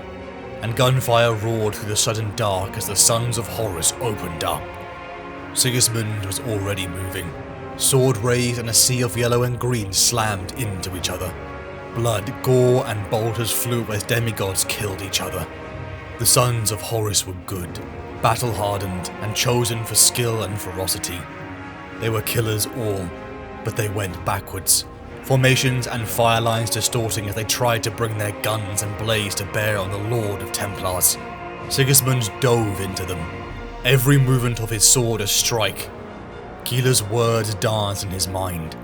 and gunfire roared through the sudden dark as the sons of Horus opened up. Sigismund was already moving. Sword rays and a sea of yellow and green slammed into each other. Blood, gore, and bolters flew as demigods killed each other. The sons of Horus were good, battle-hardened, and chosen for skill and ferocity. They were killers all, but they went backwards, formations and fire lines distorting as they tried to bring their guns and blades to bear on the Lord of Templars. Sigismund dove into them, every movement of his sword a strike. Keeler's words danced in his mind,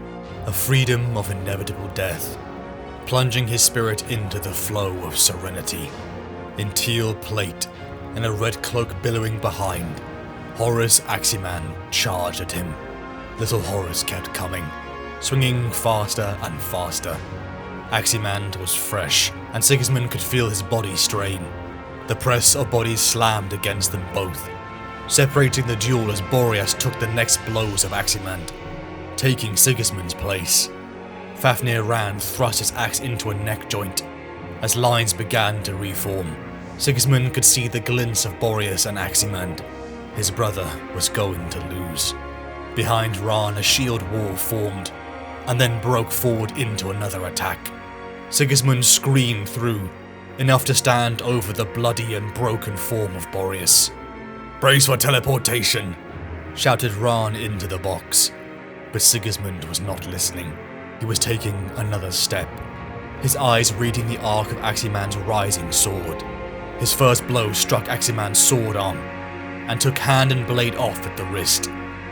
a freedom of inevitable death, plunging his spirit into the flow of serenity. In teal plate and a red cloak billowing behind, Horus Aximan charged at him. Little Horus kept coming, swinging faster and faster. Aximan was fresh, and Sigismund could feel his body strain. The press of bodies slammed against them both, separating the duel as Boreas took the next blows of Aximan, taking Sigismund's place. Fafnir Rand thrust his axe into a neck joint. As lines began to reform, Sigismund could see the glints of Boreas and Aximan. His brother was going to lose. Behind Ran, a shield wall formed, and then broke forward into another attack. Sigismund screamed through, enough to stand over the bloody and broken form of Boreas. "Brace for teleportation!" shouted Ran into the box. But Sigismund was not listening. He was taking another step, his eyes reading the arc of Aximan's rising sword. His first blow struck Aximan's sword arm, and took hand and blade off at the wrist.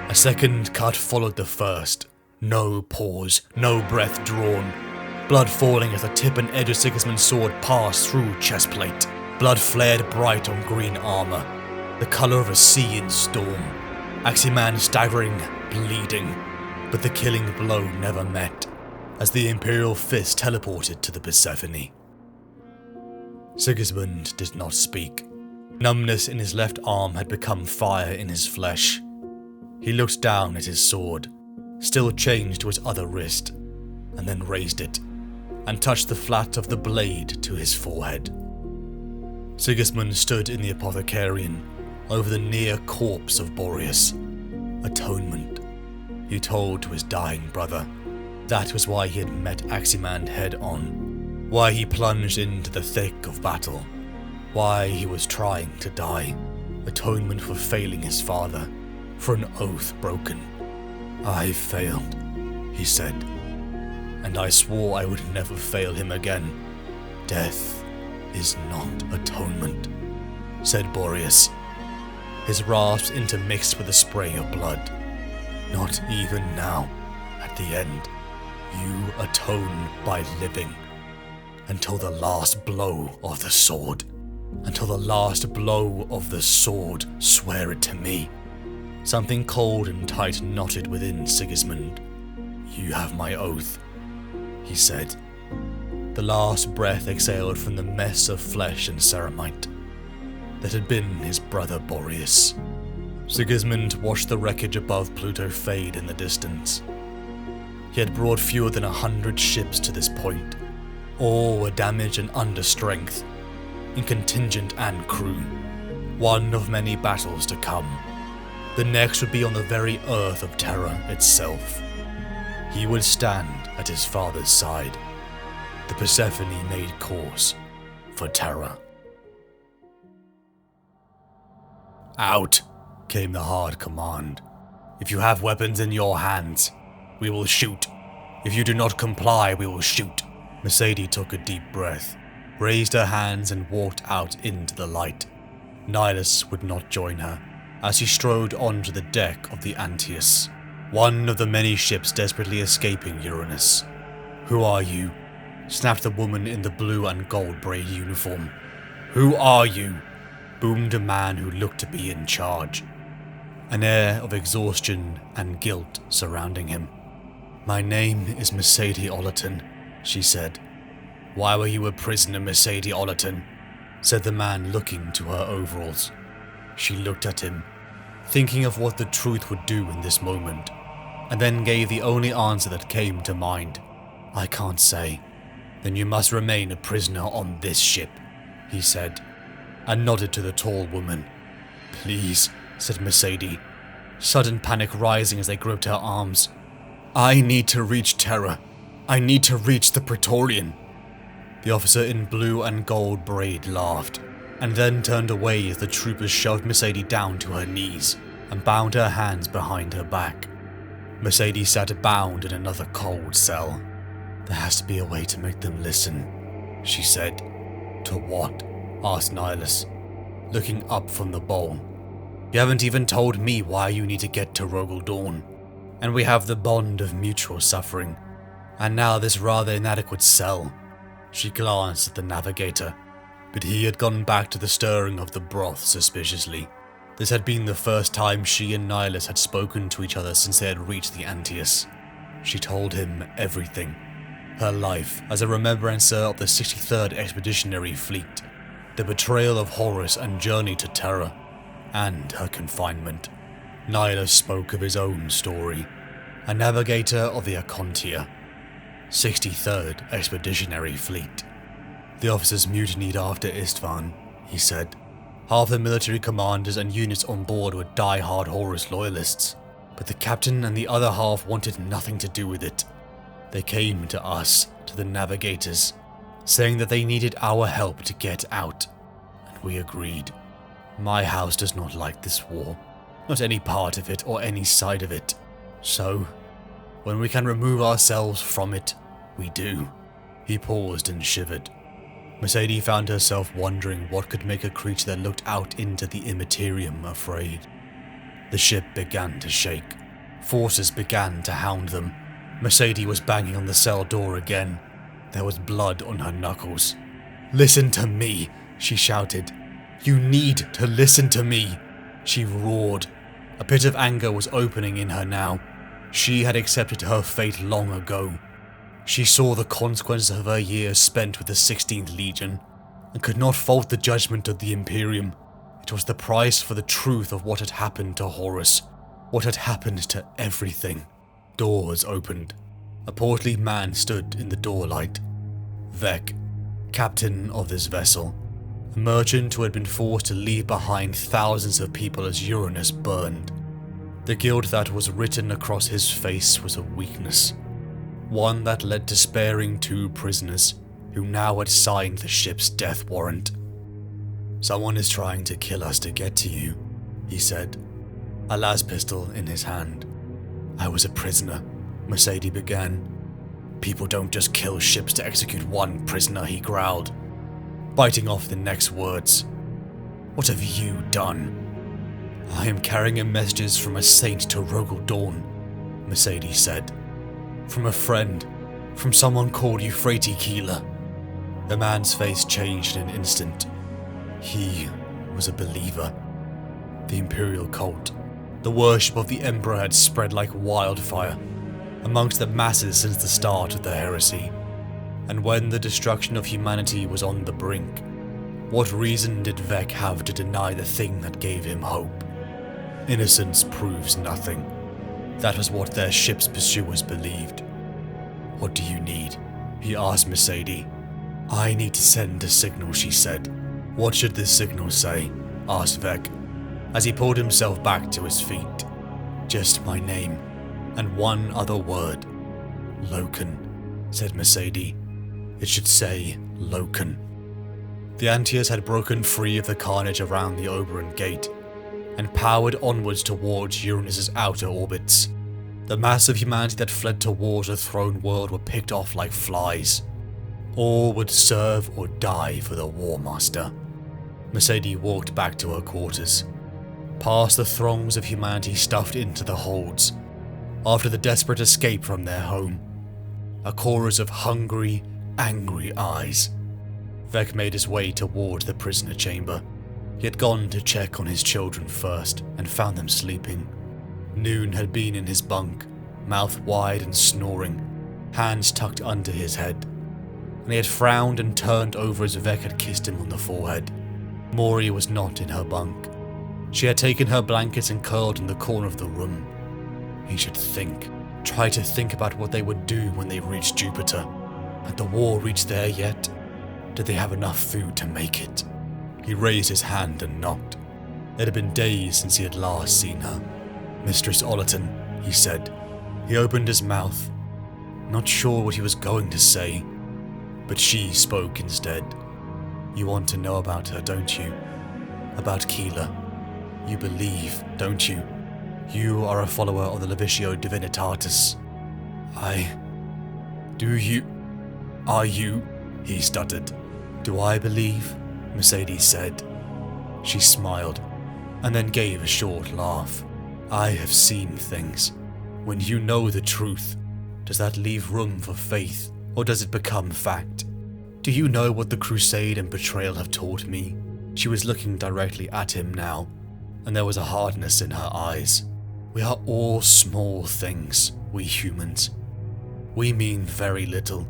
A second cut followed the first. No pause, no breath drawn. Blood falling as the tip and edge of Sigismund's sword passed through chestplate. Blood flared bright on green armor, the color of a sea in storm. Aximan staggering, bleeding, but the killing blow never met, as the Imperial fist teleported to the Persephone. Sigismund did not speak. Numbness in his left arm had become fire in his flesh. He looked down at his sword, still chained to his other wrist, and then raised it, and touched the flat of the blade to his forehead. Sigismund stood in the Apothecarian, over the near corpse of Boreas. Atonement, he told to his dying brother. That was why he had met Aximan head on. why he plunged into the thick of battle, why he was trying to die, atonement for failing his father, for an oath broken. "I failed," he said, "and I swore I would never fail him again. Death is not atonement," said Boreas, his rasps intermixed with a spray of blood. "Not even now, at the end, you atone by living. Until the last blow of the sword. Until the last blow of the sword, swear it to me." Something cold and tight knotted within Sigismund. "You have my oath," he said. The last breath exhaled from the mess of flesh and ceramite that had been his brother Boreas. Sigismund watched the wreckage above Pluto fade in the distance. He had brought fewer than 100 ships to this point. All were damaged and under strength, in contingent and crew. One of many battles to come. The next would be on the very earth of Terra itself. He would stand at his father's side. The Persephone made course for Terra. "Out," came the hard command. "If you have weapons in your hands, we will shoot. If you do not comply, we will shoot." Mercedes took a deep breath, raised her hands and walked out into the light. Nihilus would not join her, as he strode onto the deck of the Antaeus, one of the many ships desperately escaping Uranus. "Who are you?" snapped the woman in the blue and gold braid uniform. "Who are you?" boomed a man who looked to be in charge, an air of exhaustion and guilt surrounding him. "My name is Mercedes Ollerton," she said. "Why were you a prisoner, Mercedes Ollerton?" said the man, looking to her overalls. She looked at him, thinking of what the truth would do in this moment, and then gave the only answer that came to mind. "I can't say." "Then you must remain a prisoner on this ship," he said, and nodded to the tall woman. "Please," said Mercedes, sudden panic rising as they gripped her arms. "I need to reach Terra. I need to reach the Praetorian." The officer in blue and gold braid laughed, and then turned away as the troopers shoved Mercedes down to her knees and bound her hands behind her back. Mercedes sat bound in another cold cell. "There has to be a way to make them listen," she said. "To what?" asked Nihilus, looking up from the bowl. "You haven't even told me why you need to get to Rogel Dawn, and we have the bond of mutual suffering, and now this rather inadequate cell." She glanced at the navigator, but he had gone back to the stirring of the broth suspiciously. This had been the first time she and Nihilus had spoken to each other since they had reached the Antaeus. She told him everything. Her life as a remembrancer of the 63rd Expeditionary Fleet, the betrayal of Horus and journey to Terra, and her confinement. Nihilus spoke of his own story, a navigator of the Acontia, 63rd Expeditionary Fleet. "The officers mutinied after Istvan," he said. "Half the military commanders and units on board were die-hard Horus loyalists, but the captain and the other half wanted nothing to do with it. They came to us, to the navigators, saying that they needed our help to get out, and we agreed. My house does not like this war, not any part of it or any side of it. So, when we can remove ourselves from it, we do." He paused and shivered. Mercedes found herself wondering what could make a creature that looked out into the immaterium afraid. The ship began to shake. Forces began to hound them. Mercedes was banging on the cell door again. There was blood on her knuckles. "Listen to me," she shouted. "You need to listen to me," she roared. A pit of anger was opening in her now. She had accepted her fate long ago. She saw the consequences of her years spent with the 16th Legion, and could not fault the judgment of the Imperium. It was the price for the truth of what had happened to Horus, what had happened to everything. Doors opened. A portly man stood in the doorlight. Vec, captain of this vessel, a merchant who had been forced to leave behind thousands of people as Uranus burned. The guilt that was written across his face was a weakness, one that led to sparing 2 prisoners, who now had signed the ship's death warrant. "Someone is trying to kill us to get to you," he said, a las pistol in his hand. "I was a prisoner," Mercedes began. "People don't just kill ships to execute one prisoner," he growled, biting off the next words. "What have you done?" "I am carrying messages from a saint to Rogel Dawn," Mercedes said. "From a friend, from someone called Euphrates Keeler." The man's face changed in an instant. He was a believer. The Imperial cult, the worship of the Emperor, had spread like wildfire amongst the masses since the start of the heresy. And when the destruction of humanity was on the brink, what reason did Vec have to deny the thing that gave him hope? Innocence proves nothing. That was what their ship's pursuers believed. "What do you need?" he asked Mercedes. "I need to send a signal," she said. "What should this signal say?" asked Vec, as he pulled himself back to his feet. "Just my name, and one other word." "Loken," said Mercedes. "It should say Loken." The Antias had broken free of the carnage around the Oberon Gate, and powered onwards towards Uranus's outer orbits. The mass of humanity that fled towards the throne world were picked off like flies. All would serve or die for the War Master. Mercedes walked back to her quarters, past the throngs of humanity stuffed into the holds, after the desperate escape from their home. A chorus of hungry, angry eyes. Vec made his way toward the prisoner chamber. He had gone to check on his children first, and found them sleeping. Noon had been in his bunk, mouth wide and snoring, hands tucked under his head. And he had frowned and turned over as Vec had kissed him on the forehead. Maury was not in her bunk. She had taken her blankets and curled in the corner of the room. He should think, try to think about what they would do when they reached Jupiter. Had the war reached there yet? Did they have enough food to make it? He raised his hand and knocked. It had been days since he had last seen her. "Mistress Ollerton," he said. He opened his mouth, not sure what he was going to say, but she spoke instead. "You want to know about her, don't you? About Keeler. You believe, don't you? You are a follower of the Levitio Divinitatis." Are you? He stuttered. "Do I believe?" Mercedes said. She smiled, and then gave a short laugh. "I have seen things. When you know the truth, does that leave room for faith, or does it become fact? Do you know what the crusade and betrayal have taught me?" She was looking directly at him now, and there was a hardness in her eyes. "We are all small things, we humans. We mean very little.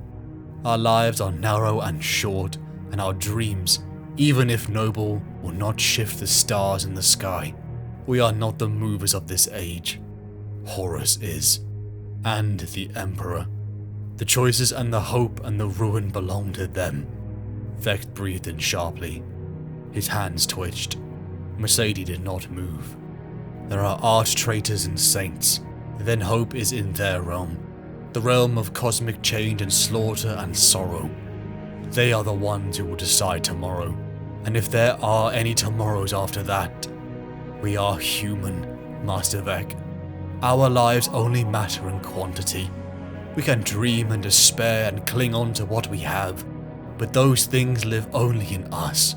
Our lives are narrow and short, and our dreams, even if noble, will not shift the stars in the sky. We are not the movers of this age. Horus is, and the Emperor. The choices and the hope and the ruin belong to them." Vex breathed in sharply. His hands twitched. Mercedes did not move. There are arch-traitors and saints, then hope is in their realm. The realm of cosmic change and slaughter and sorrow. They are the ones who will decide tomorrow, and if there are any tomorrows after that. We are human, Master Vec. Our lives only matter in quantity. We can dream and despair and cling on to what we have, but those things live only in us.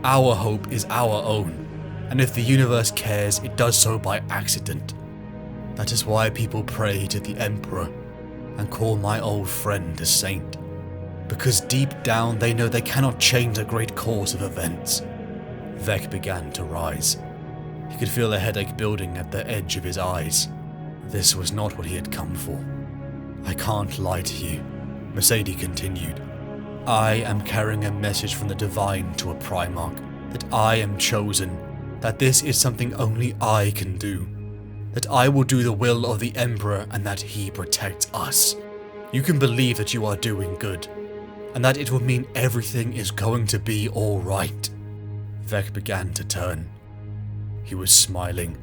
Our hope is our own, and if the universe cares, it does so by accident. That is why people pray to the Emperor, and call my old friend a saint. Because deep down they know they cannot change the great course of events. Vec began to rise. He could feel a headache building at the edge of his eyes. This was not what he had come for. "I can't lie to you," Mercedes continued. "I am carrying a message from the Divine to a Primarch, that I am chosen, that this is something only I can do, that I will do the will of the Emperor and that he protects us. You can believe that you are doing good, and that it will mean everything is going to be all right." Vec began to turn. He was smiling.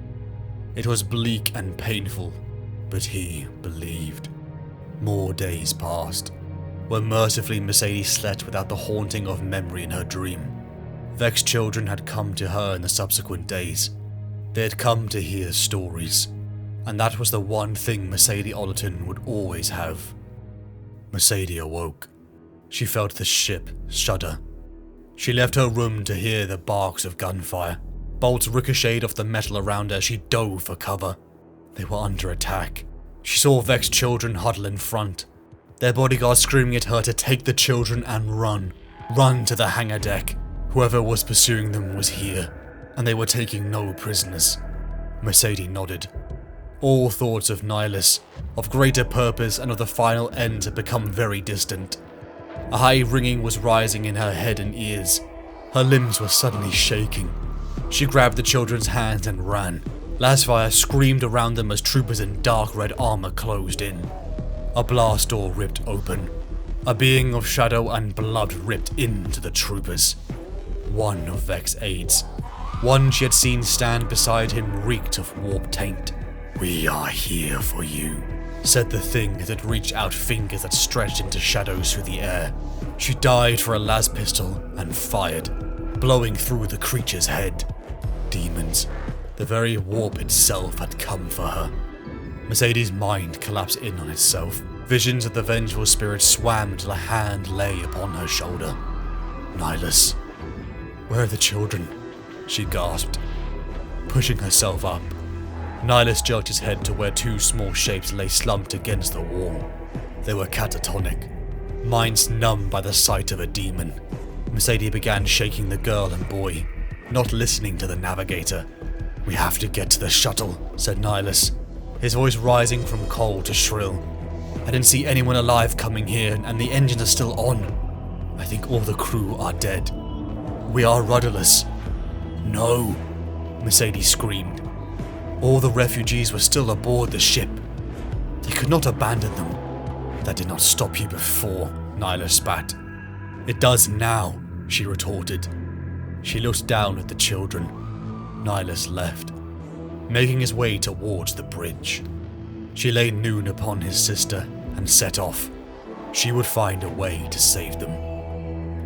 It was bleak and painful, but he believed. More days passed. where mercifully Mercedes slept without the haunting of memory in her dream. Vex's children had come to her in the subsequent days. They had come to hear stories, and that was the one thing Mercedes Ollerton would always have. Mercedes awoke. She felt the ship shudder. She left her room to hear the barks of gunfire. Bolts ricocheted off the metal around her. She dove for cover. They were under attack. She saw Vex's children huddle in front, their bodyguards screaming at her to take the children and run. Run to the hangar deck. Whoever was pursuing them was here, and they were taking no prisoners. Mercedes nodded. All thoughts of Nihilus, of greater purpose and of the final end had become very distant. A high ringing was rising in her head and ears. Her limbs were suddenly shaking. She grabbed the children's hands and ran. Lasfire screamed around them as troopers in dark red armor closed in. A blast door ripped open. A being of shadow and blood ripped into the troopers. One of Vex's aides. One she had seen stand beside him reeked of warp taint. "We are here for you," said the thing as it reached out fingers that stretched into shadows through the air. She dived for a las pistol and fired, blowing through the creature's head. Demons. The very warp itself had come for her. Mercedes' mind collapsed in on itself. Visions of the vengeful spirit swam until a hand lay upon her shoulder. Nihilus. Where are the children? She gasped, pushing herself up. Nihilus jerked his head to where two small shapes lay slumped against the wall. They were catatonic, minds numbed by the sight of a demon. Mercedes began shaking the girl and boy, not listening to the navigator. "We have to get to the shuttle," said Nihilus, his voice rising from cold to shrill. "I didn't see anyone alive coming here, and the engines are still on. I think all the crew are dead. We are rudderless." "No," Mercedes screamed. All the refugees were still aboard the ship. They could not abandon them. "That did not stop you before," Nihilus spat. "It does now," she retorted. She looked down at the children. Nihilus left, making his way towards the bridge. She laid noon upon his sister and set off. She would find a way to save them.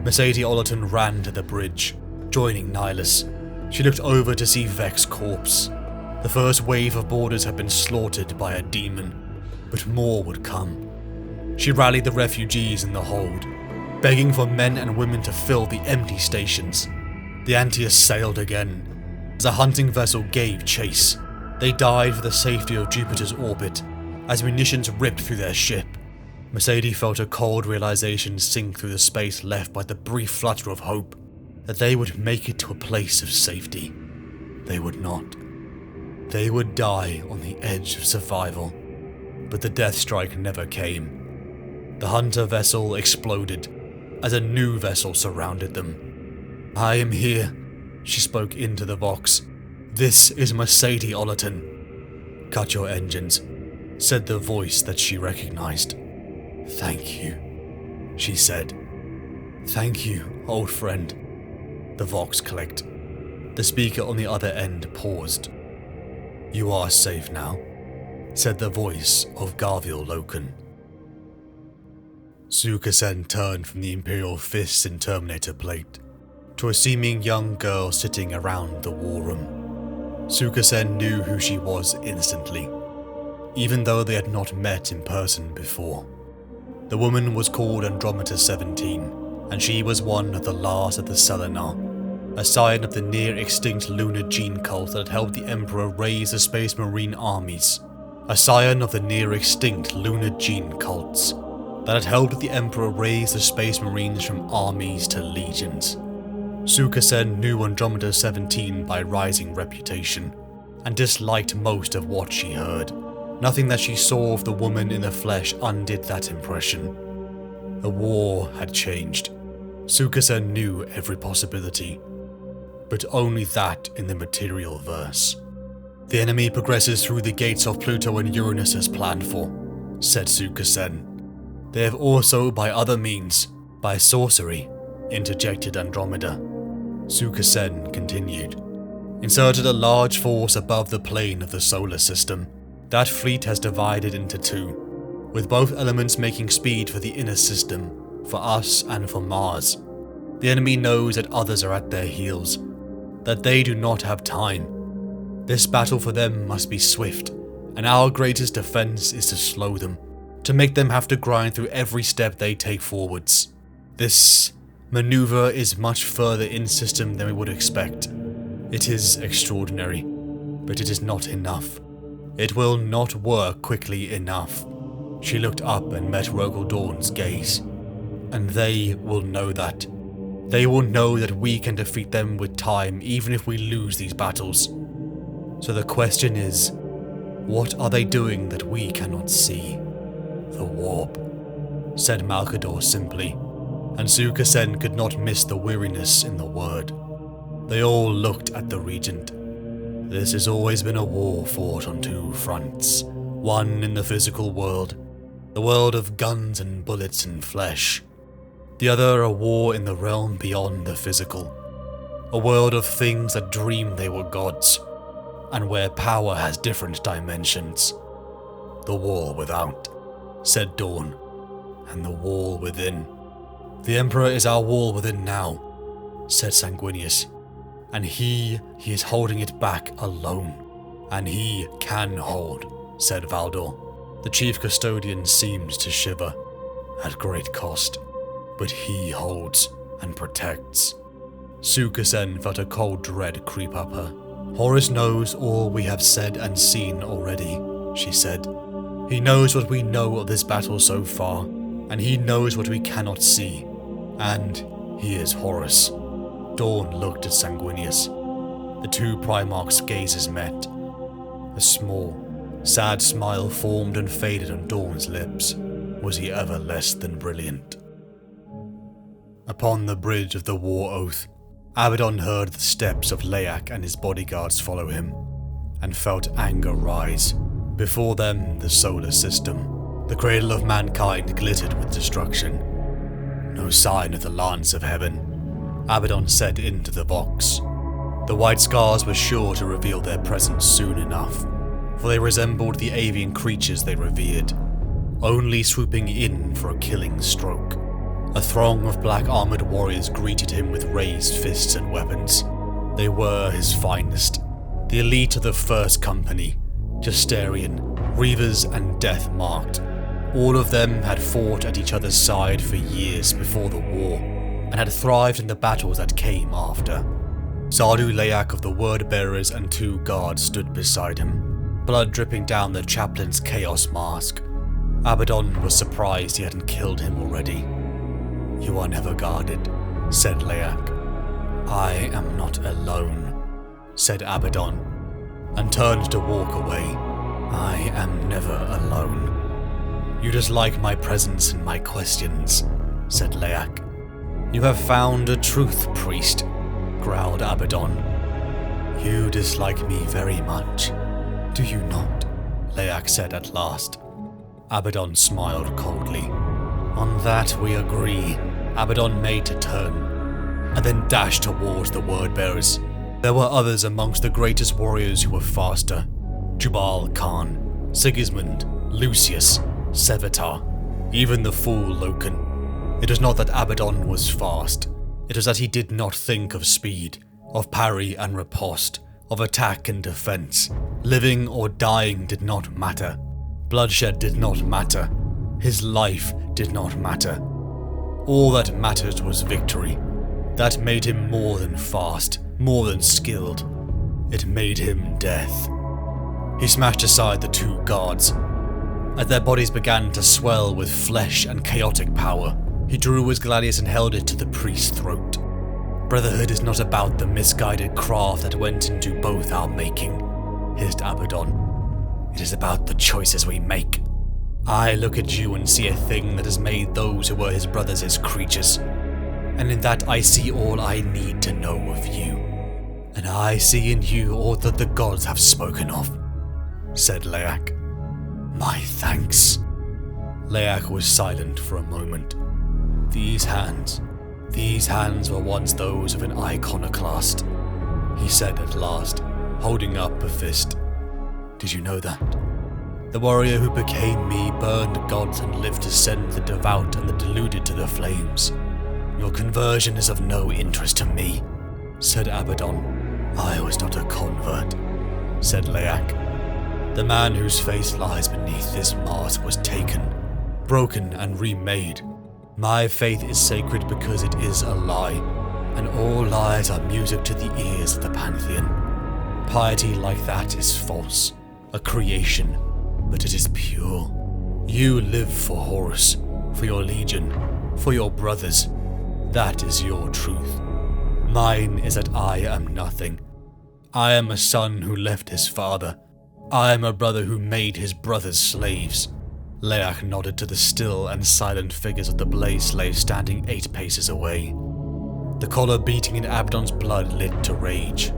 Mercedes Ollerton ran to the bridge, joining Nihilus. She looked over to see Vex's corpse. The first wave of boarders had been slaughtered by a demon, but more would come. She rallied the refugees in the hold, begging for men and women to fill the empty stations. The Antaeus sailed again. As a hunting vessel gave chase, they died for the safety of Jupiter's orbit, as munitions ripped through their ship. Mercedes felt a cold realization sink through the space left by the brief flutter of hope that they would make it to a place of safety. They would not. They would die on the edge of survival, but the death strike never came. The hunter vessel exploded as a new vessel surrounded them. "I am here," she spoke into the Vox. "This is Mercedes Ollerton." "Cut your engines," said the voice that she recognized. "Thank you," she said. "Thank you, old friend." The Vox clicked. The speaker on the other end paused. "You are safe now," said the voice of Garviel Loken. Sukasen turned from the Imperial fists in Terminator plate to a seeming young girl sitting around the war room. Sukasen knew who she was instantly, even though they had not met in person before. The woman was called Andromeda 17, and she was one of the last of the Selenar, a scion of the near-extinct lunar gene cult that had helped the Emperor raise the Space Marine armies. A scion of the near-extinct lunar gene cults that had helped the Emperor raise the Space Marines from armies to legions. Sukasen knew Andromeda 17 by rising reputation, and disliked most of what she heard. Nothing that she saw of the woman in the flesh undid that impression. The war had changed. Sukasen knew every possibility, but only that in the material verse. "The enemy progresses through the gates of Pluto and Uranus as planned for," said Sukasen. "They have also, by other means, by sorcery," interjected Andromeda. Sukasen continued. "Inserted a large force above the plane of the solar system. That fleet has divided into two. with both elements making speed for the inner system, for us and for Mars. The enemy knows that others are at their heels, that they do not have time. This battle for them must be swift, and our greatest defense is to slow them, to make them have to grind through every step they take forwards. This maneuver is much further in system than we would expect. It is extraordinary, but it is not enough. It will not work quickly enough. She looked up and met Rogel Dawn's gaze. And they will know that. They will know that we can defeat them with time even if we lose these battles. So the question is, what are they doing that we cannot see? The warp, said Malkador simply, and Sukasen could not miss the weariness in the word. They all looked at the Regent. This has always been a war fought on two fronts, one in the physical world, the world of guns and bullets and flesh. The other a war in the realm beyond the physical, a world of things that dreamed they were gods, and where power has different dimensions. The wall without, said Dawn, and the wall within. The Emperor is our wall within now, said Sanguinius, and he is holding it back alone, and he can hold, said Valdor. The chief custodian seemed to shiver, at great cost, but he holds and protects. Sukasen felt a cold dread creep up her. Horus knows all we have said and seen already, she said. He knows what we know of this battle so far, and he knows what we cannot see. And he is Horus. Dawn looked at Sanguinius. The two Primarchs' gazes met. A small, sad smile formed and faded on Dawn's lips. Was he ever less than brilliant? Upon the bridge of the War Oath, Abaddon heard the steps of Leyak and his bodyguards follow him, and felt anger rise. Before them, the solar system. The cradle of mankind glittered with destruction. No sign of the lance of heaven, Abaddon said into the Vox. The white scars were sure to reveal their presence soon enough, for they resembled the avian creatures they revered, only swooping in for a killing stroke. A throng of black-armored warriors greeted him with raised fists and weapons. They were his finest, the elite of the First Company, Justarian, Reavers and Death-marked. All of them had fought at each other's side for years before the war, and had thrived in the battles that came after. Zardu Leyak of the Word-bearers and two guards stood beside him, blood dripping down the chaplain's chaos mask. Abaddon was surprised he hadn't killed him already. You are never guarded, said Leyak. I am not alone, said Abaddon, and turned to walk away. I am never alone. You dislike my presence and my questions, said Leyak. You have found a truth, priest, growled Abaddon. You dislike me very much, do you not? Leyak said at last. Abaddon smiled coldly. On that we agree. Abaddon made to turn, and then dashed towards the Word-bearers. There were others amongst the greatest warriors who were faster. Jubal Khan, Sigismund, Lucius, Sevatar, even the fool Loken. It was not that Abaddon was fast. It was that he did not think of speed, of parry and riposte, of attack and defense. Living or dying did not matter. Bloodshed did not matter. His life did not matter. All that mattered was victory. That made him more than fast, more than skilled. It made him death. He smashed aside the two guards. As their bodies began to swell with flesh and chaotic power, he drew his gladius and held it to the priest's throat. Brotherhood is not about the misguided craft that went into both our making, hissed Abaddon. It is about the choices we make. I look at you and see a thing that has made those who were his brothers his creatures, and in that I see all I need to know of you. And I see in you all that the gods have spoken of, said Leyak. My thanks. Leyak was silent for a moment. These hands were once those of an iconoclast, he said at last, holding up a fist. Did you know that? The warrior who became me burned gods and lived to send the devout and the deluded to the flames. Your conversion is of no interest to me, said Abaddon. I was not a convert, said Leak. The man whose face lies beneath this mask was taken, broken and remade. My faith is sacred because it is a lie, and all lies are music to the ears of the Pantheon. Piety like that is false, a creation, but it is pure. You live for Horus, for your legion, for your brothers. That is your truth. Mine is that I am nothing. I am a son who left his father. I am a brother who made his brothers slaves. Leak nodded to the still and silent figures of the blaze slaves standing 8 paces away. The collar beating in Abaddon's blood lit to rage.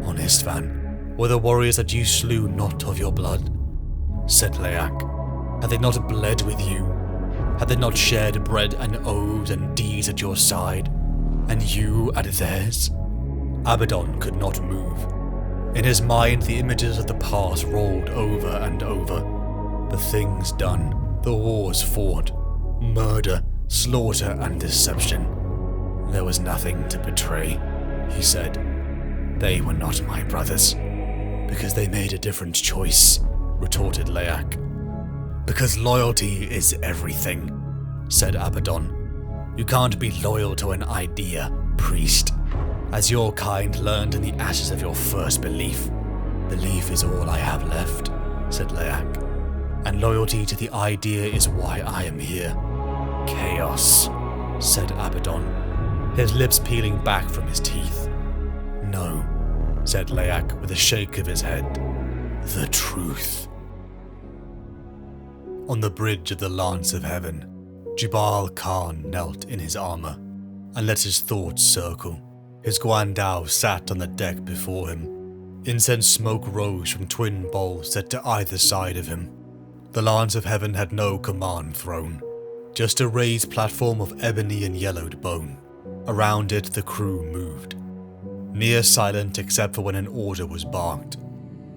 Honest Van, were the warriors that you slew not of your blood? Said Leak. Had they not bled with you? Had they not shared bread and oaths and deeds at your side, and you at theirs? Abaddon could not move. In his mind, the images of the past rolled over and over. The things done, the wars fought, murder, slaughter, and deception. There was nothing to betray, he said. They were not my brothers, because they made a different choice, retorted Leak. Because loyalty is everything, said Abaddon. You can't be loyal to an idea, priest. As your kind learned in the ashes of your first belief. Belief is all I have left, said Leak. And loyalty to the idea is why I am here. Chaos, said Abaddon, his lips peeling back from his teeth. No, said Leak with a shake of his head. The truth. On the bridge of the Lance of Heaven, Jubal Khan knelt in his armor and let his thoughts circle. His Guandao sat on the deck before him. Incense smoke rose from twin bowls set to either side of him. The Lance of Heaven had no command throne, just a raised platform of ebony and yellowed bone. Around it the crew moved, near silent except for when an order was barked.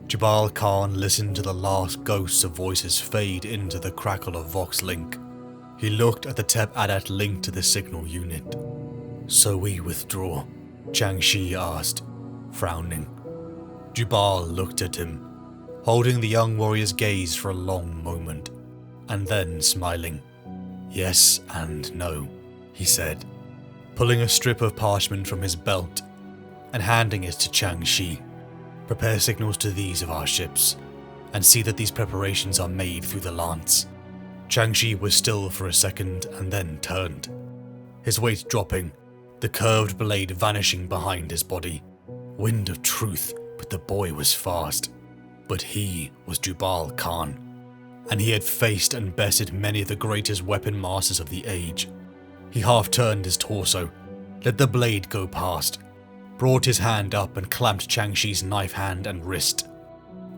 Jubal Khan listened to the last ghosts of voices fade into the crackle of Vox Link. He looked at the Tep Adat linked to the signal unit. So we withdraw, Chang Shi asked, frowning. Jubal looked at him, holding the young warrior's gaze for a long moment, and then smiling. Yes and no, he said, pulling a strip of parchment from his belt and handing it to Chang Shi. Prepare signals to these of our ships, and see that these preparations are made through the lance. Chang Shi was still for a second and then turned, his weight dropping, the curved blade vanishing behind his body. Wind of truth, but the boy was fast. But he was Jubal Khan, and he had faced and bested many of the greatest weapon masters of the age. He half turned his torso, let the blade go past, brought his hand up and clamped Chang Shi's knife hand and wrist,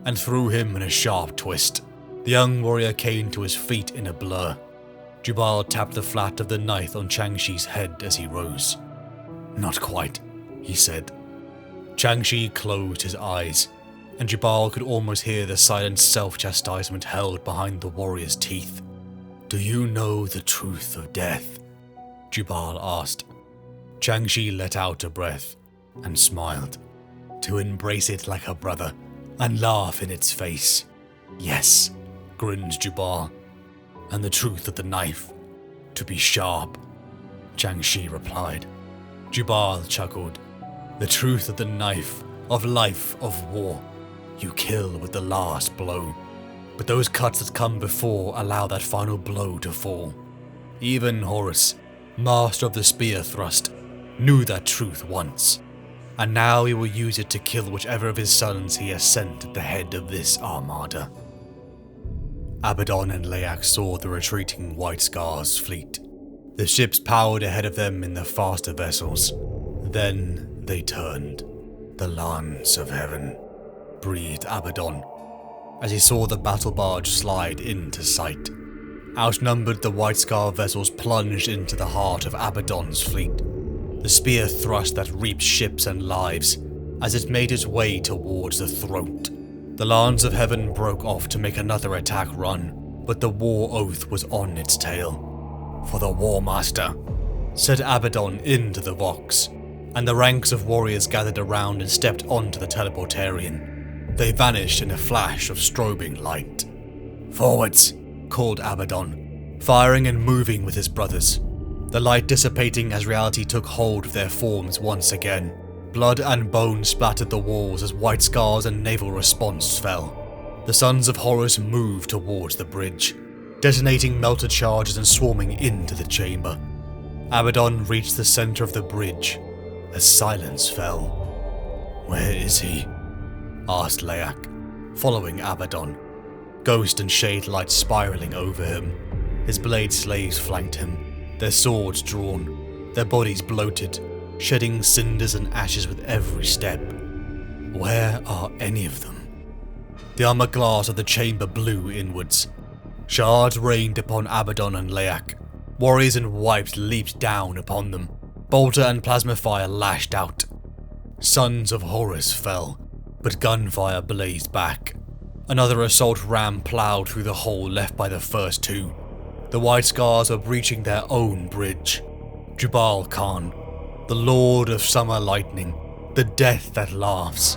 and threw him in a sharp twist. The young warrior came to his feet in a blur. Jubal tapped the flat of the knife on Chang Shi's head as he rose. Not quite, he said. Chang Shi closed his eyes, and Jubal could almost hear the silent self-chastisement held behind the warrior's teeth. Do you know the truth of death? Jubal asked. Chang Shi let out a breath and smiled. To embrace it like a brother and laugh in its face. Yes, grinned Jubal. And the truth of the knife, to be sharp, Chang Shi replied. Jubal chuckled. The truth of the knife, of life, of war. You kill with the last blow. But those cuts that come before allow that final blow to fall. Even Horus, master of the spear thrust, knew that truth once. And now he will use it to kill whichever of his sons he has sent at the head of this armada. Abaddon and Leak saw the retreating White Scar's fleet. The ships powered ahead of them in the faster vessels. Then they turned. The Lance of Heaven, breathed Abaddon, as he saw the battle barge slide into sight. Outnumbered, the White Scar vessels plunged into the heart of Abaddon's fleet. The spear thrust that reaped ships and lives as it made its way towards the throat. The Lands of Heaven broke off to make another attack run, but the war oath was on its tail. "For the War Master," said Abaddon into the Vox, and the ranks of warriors gathered around and stepped onto the teleportarian. They vanished in a flash of strobing light. "Forwards," called Abaddon, firing and moving with his brothers. The light dissipating as reality took hold of their forms once again. Blood and bone splattered the walls as white scars and naval response fell. The sons of Horus moved towards the bridge, detonating melter charges and swarming into the chamber. Abaddon reached the center of the bridge as silence fell. "Where is he?" asked Leak, following Abaddon. Ghost and shade light spiraling over him. His blade slaves flanked him, their swords drawn, their bodies bloated, shedding cinders and ashes with every step. Where are any of them? The armor glass of the chamber blew inwards. Shards rained upon Abaddon and Leak. Warriors in white leaped down upon them. Bolter and plasma fire lashed out. Sons of Horus fell, but gunfire blazed back. Another assault ram plowed through the hole left by the first two. The white scars were breaching their own bridge. Jubal Khan, the Lord of Summer Lightning, the death that laughs.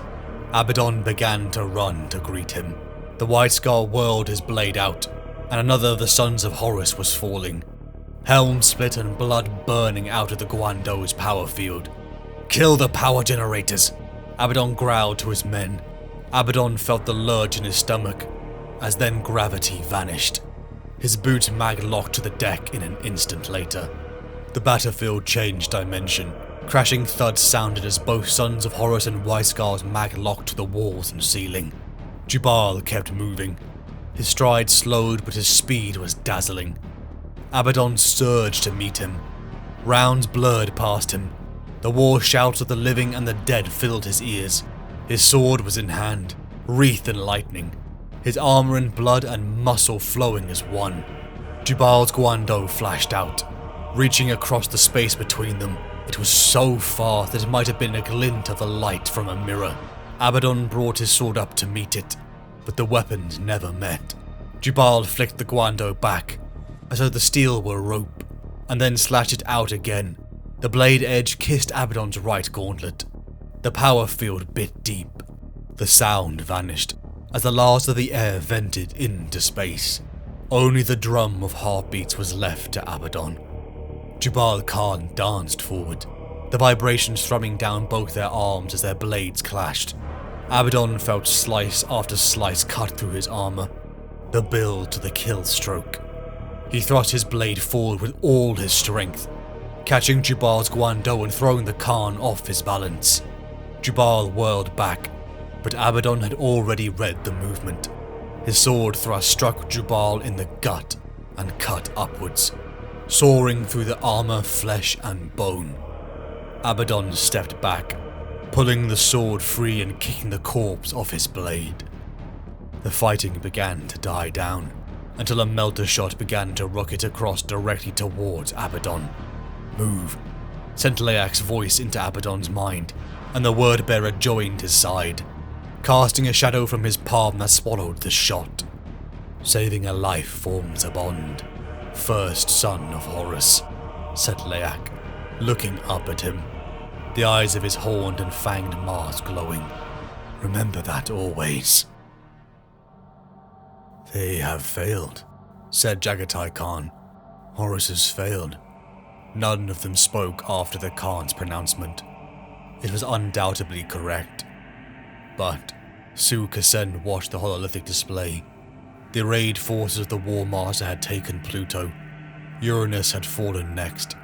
Abaddon began to run to greet him. The white scar whirled his blade out, and another of the sons of Horus was falling. Helm split and blood burning out of the Guando's power field. "Kill the power generators," Abaddon growled to his men. Abaddon felt the lurch in his stomach, as then gravity vanished. His boot mag-locked to the deck in an instant later. The battlefield changed dimension. Crashing thuds sounded as both sons of Horus and Whitescar's mag-locked to the walls and ceiling. Jubal kept moving. His stride slowed, but his speed was dazzling. Abaddon surged to meet him. Rounds blurred past him. The war shouts of the living and the dead filled his ears. His sword was in hand, wreathed in lightning. His armor in blood and muscle flowing as one. Jubal's Guando flashed out, reaching across the space between them. It was so far that it might have been a glint of the light from a mirror. Abaddon brought his sword up to meet it, but the weapons never met. Jubal flicked the Guando back, as though the steel were rope, and then slashed it out again. The blade edge kissed Abaddon's right gauntlet. The power field bit deep. The sound vanished, as the last of the air vented into space. Only the drum of heartbeats was left to Abaddon. Jubal Khan danced forward, the vibrations thrumming down both their arms as their blades clashed. Abaddon felt slice after slice cut through his armor, the build to the kill stroke. He thrust his blade forward with all his strength, catching Jubal's Guando and throwing the Khan off his balance. Jubal whirled back, but Abaddon had already read the movement. His sword thrust struck Jubal in the gut and cut upwards, soaring through the armor, flesh and bone. Abaddon stepped back, pulling the sword free and kicking the corpse off his blade. The fighting began to die down, until a melter shot began to rocket across directly towards Abaddon. "Move," sent Leak's voice into Abaddon's mind, and the word-bearer joined his side, casting a shadow from his palm that swallowed the shot. "Saving a life forms a bond. First son of Horus," said Leak, looking up at him, the eyes of his horned and fanged Mars glowing. "Remember that always." "They have failed," said Jagatai Khan. "Horus has failed." None of them spoke after the Khan's pronouncement. It was undoubtedly correct. But Su Kasen watched the hololithic display. The arrayed forces of the War Master had taken Pluto. Uranus had fallen next.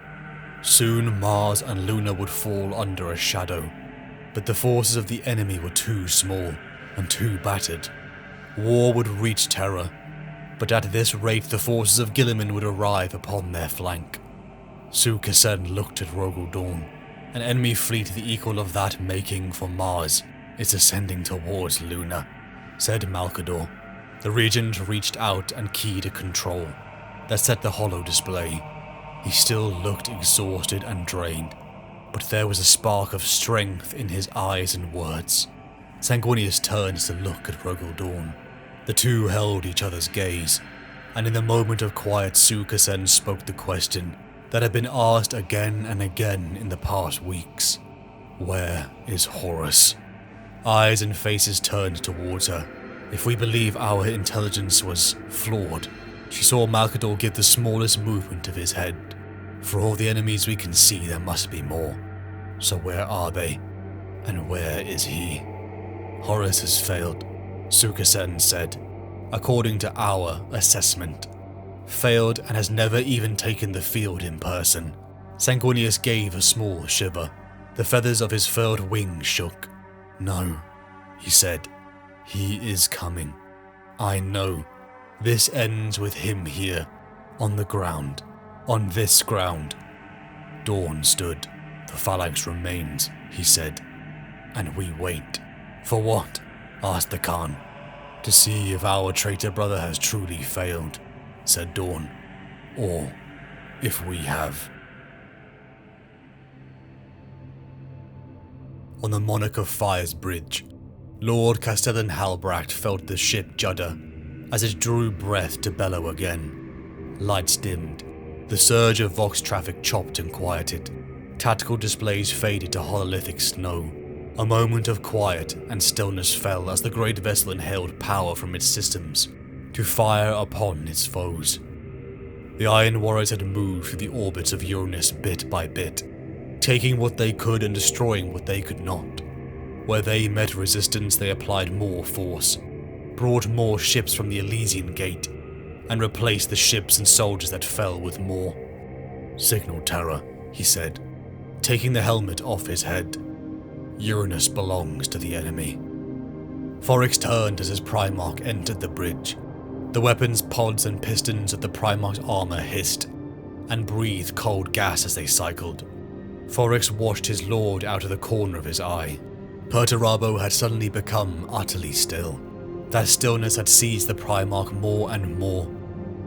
Soon Mars and Luna would fall under a shadow. But the forces of the enemy were too small and too battered. War would reach Terra, but at this rate the forces of Gilliman would arrive upon their flank. Su Kasen looked at Rogel Dawn. An enemy fleet the equal of that making for Mars is ascending towards Luna, said Malkador. The regent reached out and keyed a control that set the holo display. He still looked exhausted and drained, but there was a spark of strength in his eyes and words. Sanguinius turned to look at Rogel Dawn. The two held each other's gaze, and in the moment of quiet Sukasen spoke the question that had been asked again and again in the past weeks. Where is Horus? Eyes and faces turned towards her. If we believe our intelligence was flawed, she saw Malkador give the smallest movement of his head. For all the enemies we can see, there must be more. So where are they? And where is he? Horus has failed, Sukasen said, according to our assessment. Failed and has never even taken the field in person. Sanguinius gave a small shiver. The feathers of his furled wings shook. No, he said. He is coming. I know. This ends with him here, on the ground. On this ground. Dawn stood. The phalanx remains, he said. And we wait. For what? Asked the Khan. To see if our traitor brother has truly failed, said Dawn. Or if we have. On the Monarch of Fire's bridge, Lord Castellan Halbracht felt the ship judder as it drew breath to bellow again. Lights dimmed. The surge of Vox traffic chopped and quieted. Tactical displays faded to hololithic snow. A moment of quiet and stillness fell as the great vessel inhaled power from its systems to fire upon its foes. The Iron Warriors had moved through the orbits of Uranus bit by bit, taking what they could and destroying what they could not. Where they met resistance, they applied more force, brought more ships from the Elysian Gate, and replaced the ships and soldiers that fell with more. Signal Terra, he said, taking the helmet off his head. Uranus belongs to the enemy. Foryx turned as his Primarch entered the bridge. The weapons, pods, and pistons of the Primarch's armor hissed and breathed cold gas as they cycled. Foryx watched his lord out of the corner of his eye. Perturabo had suddenly become utterly still. That stillness had seized the Primarch more and more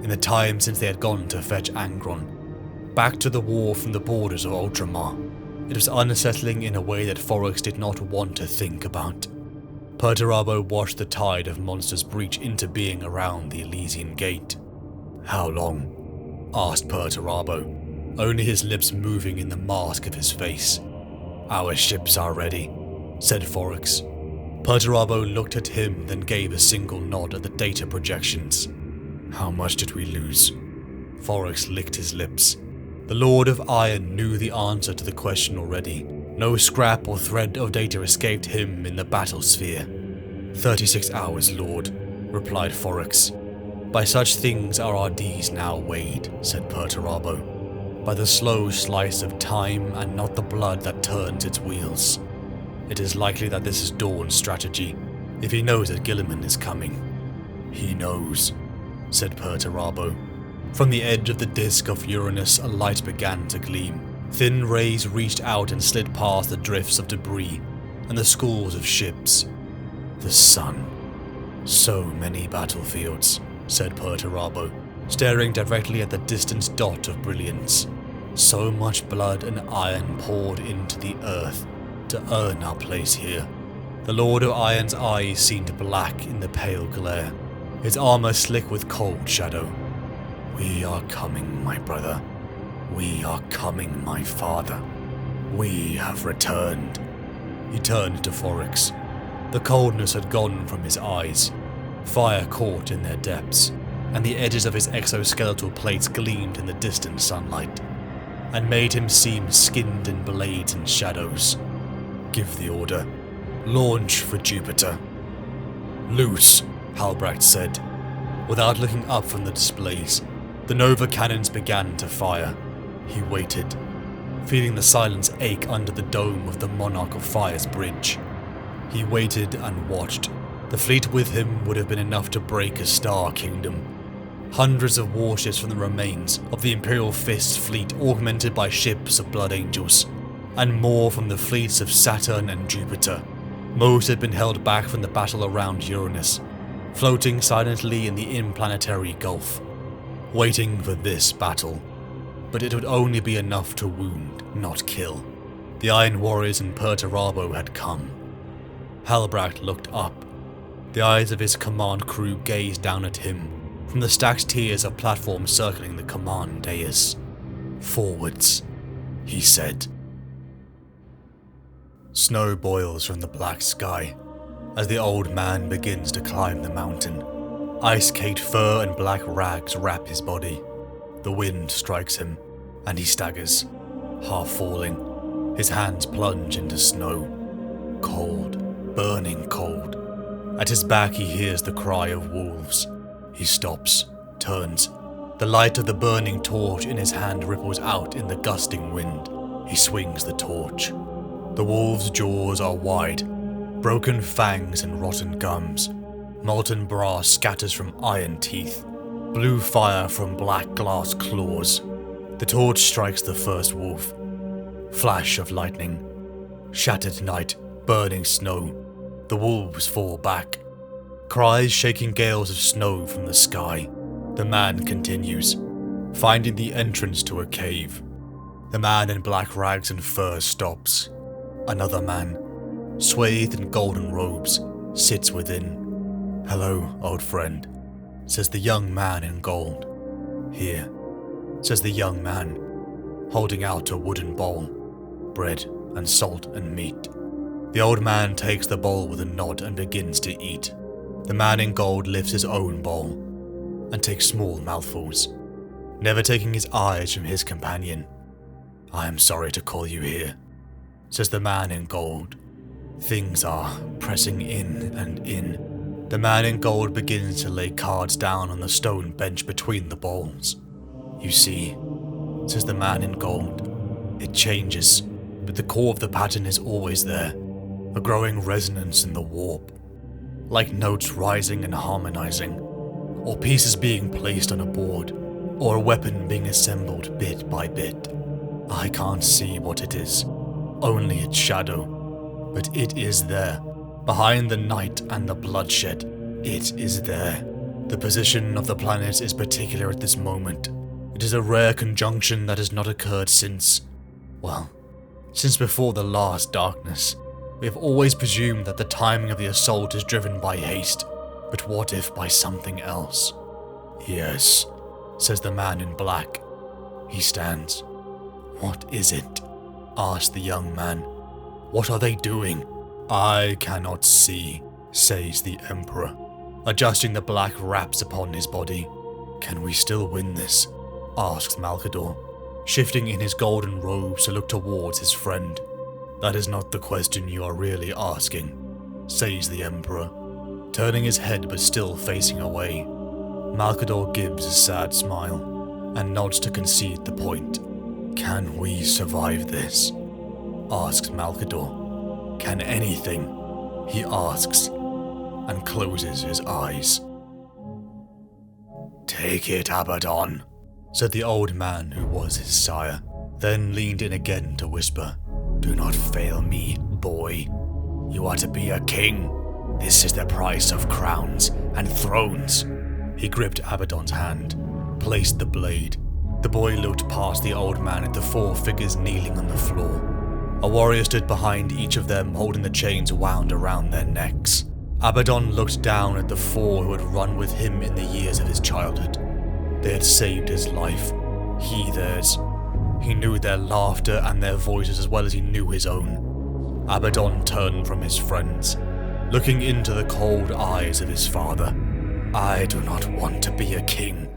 in the time since they had gone to fetch Angron, back to the war from the borders of Ultramar. It was unsettling in a way that Foryx did not want to think about. Perturabo watched the tide of monsters breach into being around the Elysian Gate. How long? Asked Perturabo, only his lips moving in the mask of his face. Our ships are ready, said Foryx. Perturabo looked at him, then gave a single nod at the data projections. How much did we lose? Foryx licked his lips. The Lord of Iron knew the answer to the question already. No scrap or thread of data escaped him in the battle sphere. 36 hours, Lord, replied Foryx. By such things are our deeds now weighed, said Perturabo. By the slow slice of time and not the blood that turns its wheels. It is likely that this is Dawn's strategy, if he knows that Gilliman is coming. He knows, said Perturabo. From the edge of the disk of Uranus, a light began to gleam. Thin rays reached out and slid past the drifts of debris and the schools of ships. The sun. So many battlefields, said Perturabo, staring directly at the distant dot of brilliance. So much blood and iron poured into the earth to earn our place here. The Lord of Iron's eyes seemed black in the pale glare, his armor slick with cold shadow. We are coming, my brother. We are coming, my father. We have returned. He turned to Foryx. The coldness had gone from his eyes. Fire caught in their depths, and the edges of his exoskeletal plates gleamed in the distant sunlight, and made him seem skinned in blades and shadows. Give the order. Launch for Jupiter. Loose, Halbracht said. Without looking up from the displays, the Nova cannons began to fire. He waited, feeling the silence ache under the dome of the Monarch of Fire's bridge. He waited and watched. The fleet with him would have been enough to break a star kingdom. Hundreds of warships from the remains of the Imperial Fist's fleet augmented by ships of Blood Angels, and more from the fleets of Saturn and Jupiter. Most had been held back from the battle around Uranus, floating silently in the interplanetary gulf, waiting for this battle. But it would only be enough to wound, not kill. The Iron Warriors and Perturabo had come. Halbracht looked up. The eyes of his command crew gazed down at him from the stacked tiers of platforms circling the command dais. "Forwards," he said. Snow boils from the black sky as the old man begins to climb the mountain. Ice-caked fur and black rags wrap his body. The wind strikes him, and he staggers, half falling. His hands plunge into snow. Cold, burning cold. At his back he hears the cry of wolves. He stops, turns. The light of the burning torch in his hand ripples out in the gusting wind. He swings the torch. The wolves' jaws are wide, broken fangs and rotten gums. Molten brass scatters from iron teeth, blue fire from black glass claws. The torch strikes the first wolf. Flash of lightning. Shattered night, burning snow. The wolves fall back. Cries shaking gales of snow from the sky. The man continues, finding the entrance to a cave. The man in black rags and fur stops. Another man, swathed in golden robes, sits within. "Hello, old friend," says the young man in gold. "Here," says the young man, holding out a wooden bowl, bread and salt and meat. The old man takes the bowl with a nod and begins to eat. The man in gold lifts his own bowl and takes small mouthfuls, never taking his eyes from his companion. "I am sorry to call you here," says the man in gold. Things are pressing in and in. The man in gold begins to lay cards down on the stone bench between the bowls. "You see," says the man in gold, "it changes, but the core of the pattern is always there, a growing resonance in the warp, like notes rising and harmonizing, or pieces being placed on a board, or a weapon being assembled bit by bit. I can't see what it is, only its shadow, but it is there. Behind the night and the bloodshed, it is there. The position of the planet is particular at this moment. It is a rare conjunction that has not occurred since before the last darkness. We have always presumed that the timing of the assault is driven by haste, but what if by something else?" "Yes," says the man in black. He stands. "What is it?" asks the young man. "What are they doing?" "I cannot see," says the Emperor, adjusting the black wraps upon his body. "Can we still win this?" asks Malkador, shifting in his golden robes to look towards his friend. "That is not the question you are really asking," says the Emperor, turning his head but still facing away. Malkador gives a sad smile and nods to concede the point. "Can we survive this?" asks Malkador. "Can anything?" he asks, and closes his eyes. "Take it, Abaddon," said the old man who was his sire, then leaned in again to whisper, "Do not fail me, boy. You are to be a king. This is the price of crowns and thrones." He gripped Abaddon's hand, placed the blade. The boy looked past the old man at the four figures kneeling on the floor. A warrior stood behind each of them, holding the chains wound around their necks. Abaddon looked down at the four who had run with him in the years of his childhood. They had saved his life, he theirs. He knew their laughter and their voices as well as he knew his own. Abaddon turned from his friends, looking into the cold eyes of his father. "I do not want to be a king,"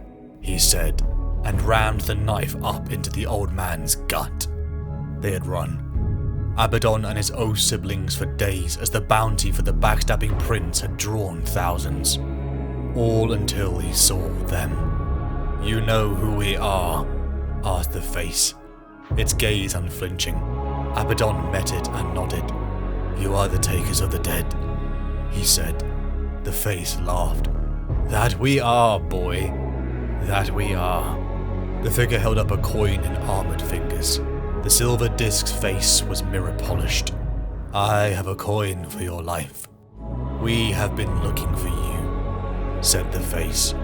he said, and rammed the knife up into the old man's gut. They had run. Abaddon and his old siblings for days as the bounty for the backstabbing prince had drawn thousands. All until he saw them. "You know who we are?" asked the face, its gaze unflinching. Abaddon met it and nodded. "You are the takers of the dead," he said. The face laughed. "That we are, boy. That we are." The figure held up a coin in armored fingers. The silver disc's face was mirror-polished. "I have a coin for your life. We have been looking for you," said the face.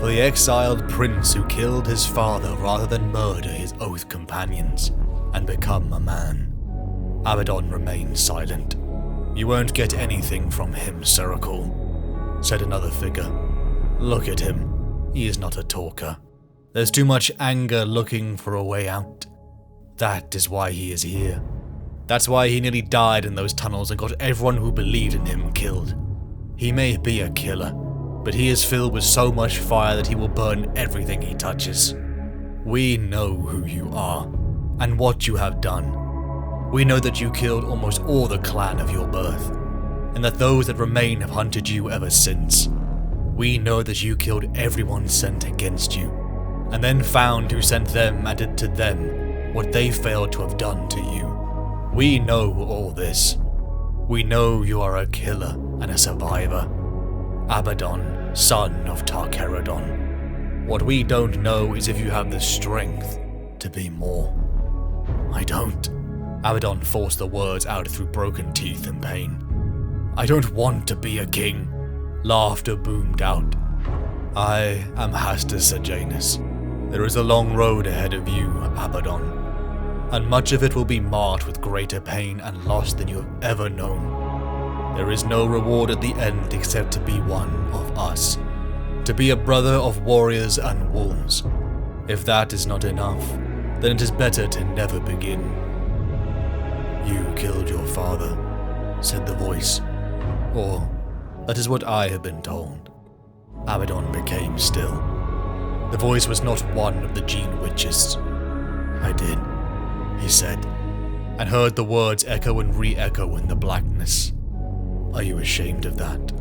"For the exiled prince who killed his father rather than murder his oath companions and become a man." Abaddon remained silent. You won't get anything from him, Siracle, said another figure. Look at him. He is not a talker. There's too much anger looking for a way out. That is why he is here. That's why he nearly died in those tunnels and got everyone who believed in him killed. He may be a killer, but he is filled with so much fire that he will burn everything he touches. We know who you are, and what you have done. We know that you killed almost all the clan of your birth, and that those that remain have hunted you ever since. We know that you killed everyone sent against you, and then found who sent them and did to them what they failed to have done to you. We know all this. We know you are a killer and a survivor. Abaddon, son of Tarkeradon. What we don't know is if you have the strength to be more. I don't. Abaddon forced the words out through broken teeth and pain. I don't want to be a king. Laughter boomed out. I am Hastus Sejanus. There is a long road ahead of you, Abaddon, and much of it will be marked with greater pain and loss than you have ever known. There is no reward at the end except to be one of us, to be a brother of warriors and wolves. If that is not enough, then it is better to never begin. You killed your father, said the voice. Or, that is what I have been told. Abaddon became still. The voice was not one of the Gene Witches. I did, he said, and heard the words echo and re-echo in the blackness. Are you ashamed of that?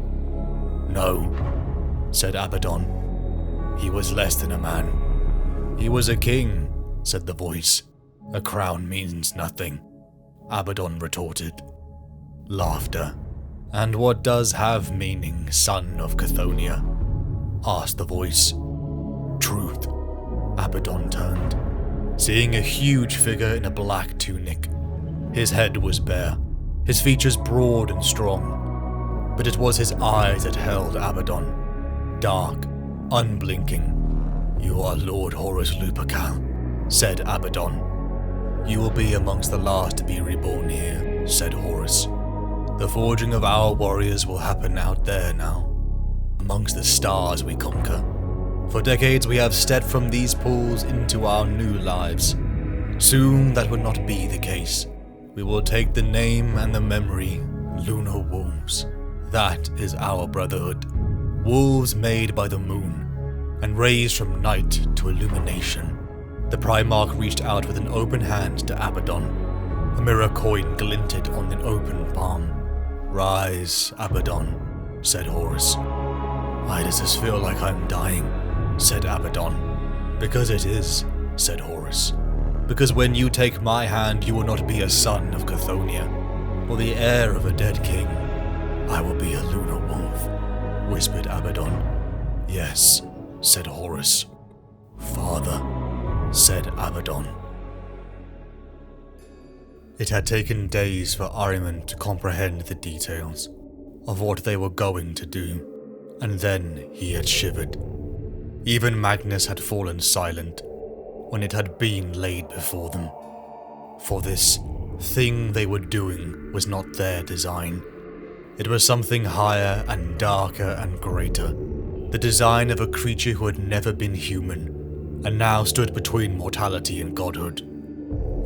No, said Abaddon. He was less than a man. He was a king, said the voice. A crown means nothing, Abaddon retorted. Laughter. And what does have meaning, son of Chthoniya? Asked the voice. Truth. Abaddon turned, seeing a huge figure in a black tunic. His head was bare, his features broad and strong, but it was his eyes that held Abaddon, dark, unblinking. You are Lord Horus Lupercal, said Abaddon. You will be amongst the last to be reborn here, said Horus. The forging of our warriors will happen out there now, amongst the stars we conquer. For decades we have stepped from these pools into our new lives. Soon that will not be the case. We will take the name and the memory, Lunar Wolves. That is our brotherhood. Wolves made by the moon, and raised from night to illumination. The Primarch reached out with an open hand to Abaddon. A mirror coin glinted on an open palm. Rise, Abaddon, said Horus. Why does this feel like I'm dying? Said Abaddon. Because it is, said Horus. Because when you take my hand, you will not be a son of Chthoniya, or the heir of a dead king. I will be a lunar wolf, whispered Abaddon. Yes, said Horus. Father, said Abaddon. It had taken days for Ahriman to comprehend the details of what they were going to do, and then he had shivered. Even Magnus had fallen silent when it had been laid before them. For this thing they were doing was not their design. It was something higher and darker and greater, the design of a creature who had never been human, and now stood between mortality and godhood.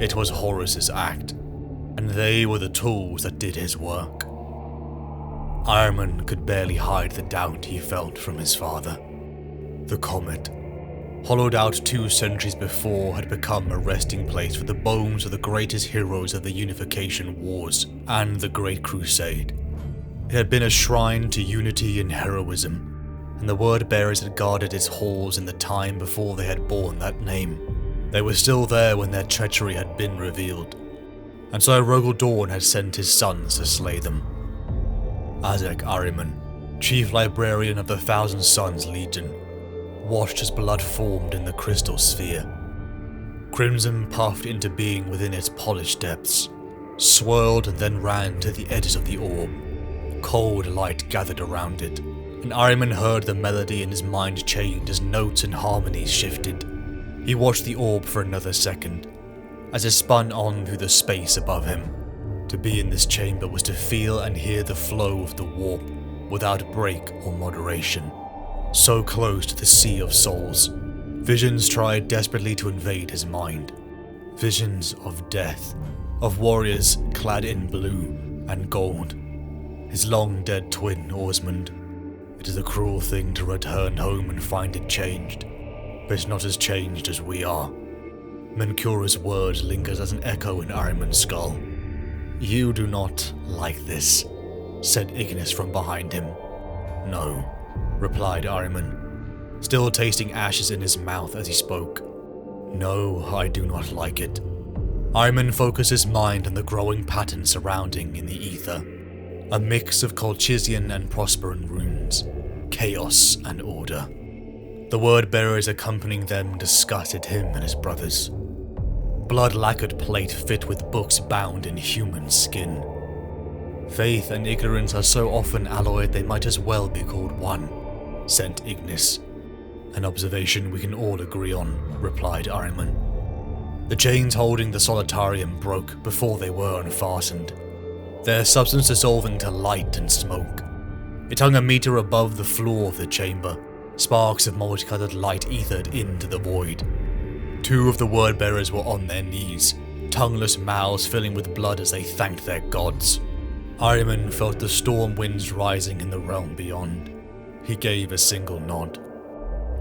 It was Horus's act, and they were the tools that did his work. Ahriman could barely hide the doubt he felt from his father. The comet, hollowed out 2 centuries before, had become a resting place for the bones of the greatest heroes of the Unification Wars and the Great Crusade. It had been a shrine to unity and heroism, and the word-bearers had guarded its halls in the time before they had borne that name. They were still there when their treachery had been revealed, and so Rogel Dorn had sent his sons to slay them. Azek Ahriman, chief librarian of the Thousand Sons Legion, watched as blood formed in the crystal sphere. Crimson puffed into being within its polished depths, swirled and then ran to the edges of the orb. Cold light gathered around it, and Ahriman heard the melody in his mind change as notes and harmonies shifted. He watched the orb for another second, as it spun on through the space above him. To be in this chamber was to feel and hear the flow of the warp without break or moderation. So close to the sea of souls, visions tried desperately to invade his mind. Visions of death, of warriors clad in blue and gold. His long-dead twin, Osmond. It is a cruel thing to return home and find it changed, but not as changed as we are. Menkura's word lingers as an echo in Ahriman's skull. "You do not like this," said Ignis from behind him. "No," replied Ahriman, still tasting ashes in his mouth as he spoke. "No, I do not like it." Ahriman focused his mind on the growing pattern surrounding in the ether. A mix of Colchizian and Prosperan runes, chaos and order. The word-bearers accompanying them disgusted him and his brothers. Blood-lacquered plate fit with books bound in human skin. Faith and ignorance are so often alloyed they might as well be called one, sent Ignis. "An observation we can all agree on," replied Ahriman. The chains holding the solitarium broke before they were unfastened, their substance dissolving to light and smoke. It hung a meter above the floor of the chamber, sparks of multicolored light ethered into the void. 2 of the word-bearers were on their knees, tongueless mouths filling with blood as they thanked their gods. Ahriman felt the storm winds rising in the realm beyond. He gave a single nod.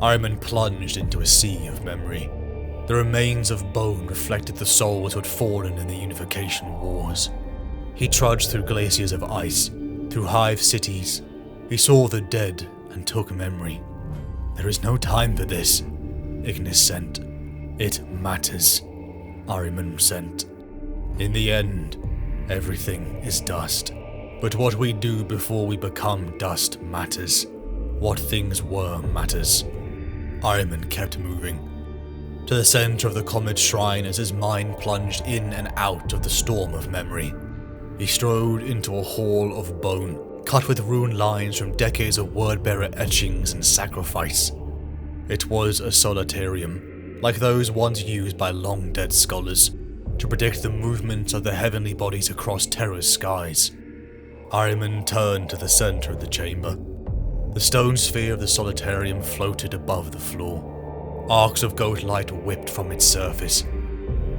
Ahriman plunged into a sea of memory. The remains of bone reflected the souls who had fallen in the Unification Wars. He trudged through glaciers of ice, through hive cities. He saw the dead and took memory. "There is no time for this," Ignis sent. "It matters," Ahriman sent. "In the end, everything is dust. But what we do before we become dust matters. What things were matters." Ahriman kept moving. To the center of the comet shrine as his mind plunged in and out of the storm of memory. He strode into a hall of bone, cut with rune lines from decades of word-bearer etchings and sacrifice. It was a solitarium, like those once used by long-dead scholars, to predict the movements of the heavenly bodies across Terra's skies. Ahriman turned to the center of the chamber. The stone sphere of the solitarium floated above the floor. Arcs of gold light whipped from its surface,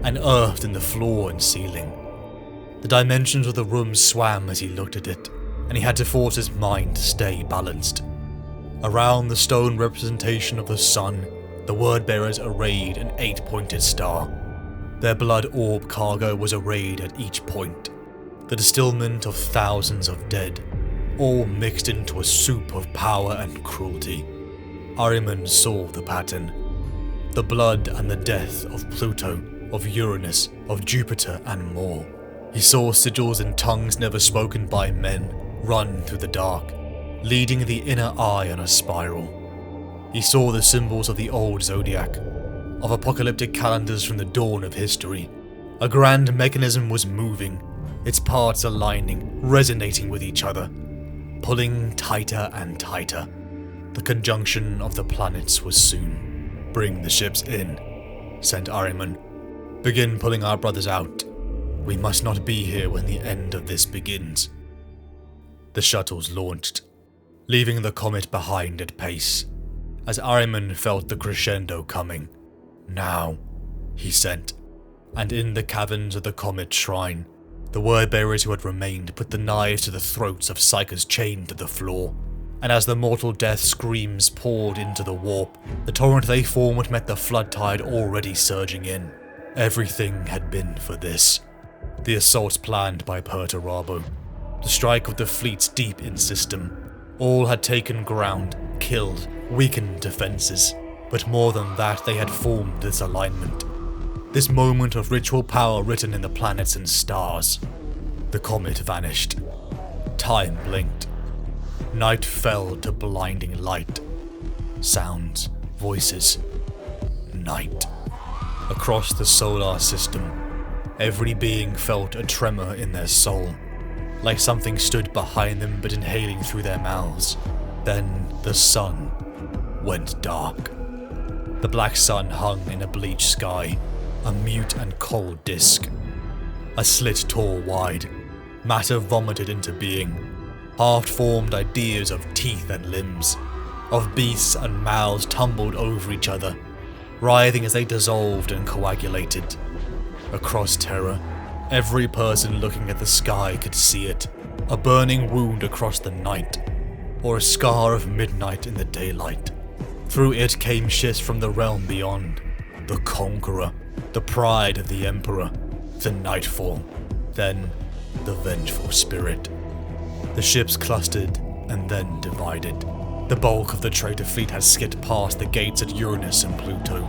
and earthed in the floor and ceiling. The dimensions of the room swam as he looked at it, and he had to force his mind to stay balanced. Around the stone representation of the sun, the word-bearers arrayed an 8-pointed star. Their blood orb cargo was arrayed at each point, the distillment of thousands of dead, all mixed into a soup of power and cruelty. Ahriman saw the pattern. The blood and the death of Pluto, of Uranus, of Jupiter and more. He saw sigils and tongues never spoken by men run through the dark, leading the inner eye on a spiral. He saw the symbols of the old zodiac, of apocalyptic calendars from the dawn of history. A grand mechanism was moving, its parts aligning, resonating with each other, pulling tighter and tighter. The conjunction of the planets was soon. "Bring the ships in," sent Ahriman. "Begin pulling our brothers out. We must not be here when the end of this begins." The shuttles launched, leaving the comet behind at pace, as Ahriman felt the crescendo coming. "Now," he sent, and in the caverns of the comet shrine, the word-bearers who had remained put the knives to the throats of psychers chained to the floor, and as the mortal death screams poured into the warp, the torrent they formed met the flood tide already surging in. Everything had been for this. The assaults planned by Perturabo, the strike of the fleets deep in system, all had taken ground, killed, weakened defenses, but more than that they had formed this alignment. This moment of ritual power written in the planets and stars. The comet vanished. Time blinked. Night fell to blinding light. Sounds, voices. Night. Across the solar system, every being felt a tremor in their soul, like something stood behind them but inhaling through their mouths. Then the sun went dark. The black sun hung in a bleached sky, a mute and cold disk. A slit tore wide, Matter vomited into being. Half-formed ideas of teeth and limbs, of beasts and mouths tumbled over each other, writhing as they dissolved and coagulated. Across Terra, every person looking at the sky could see it, a burning wound across the night, or a scar of midnight in the daylight. Through it came ships from the realm beyond, the Conqueror, the pride of the Emperor, the Nightfall, then the Vengeful Spirit. The ships clustered and then divided. The bulk of the traitor fleet had skipped past the gates at Uranus and Pluto.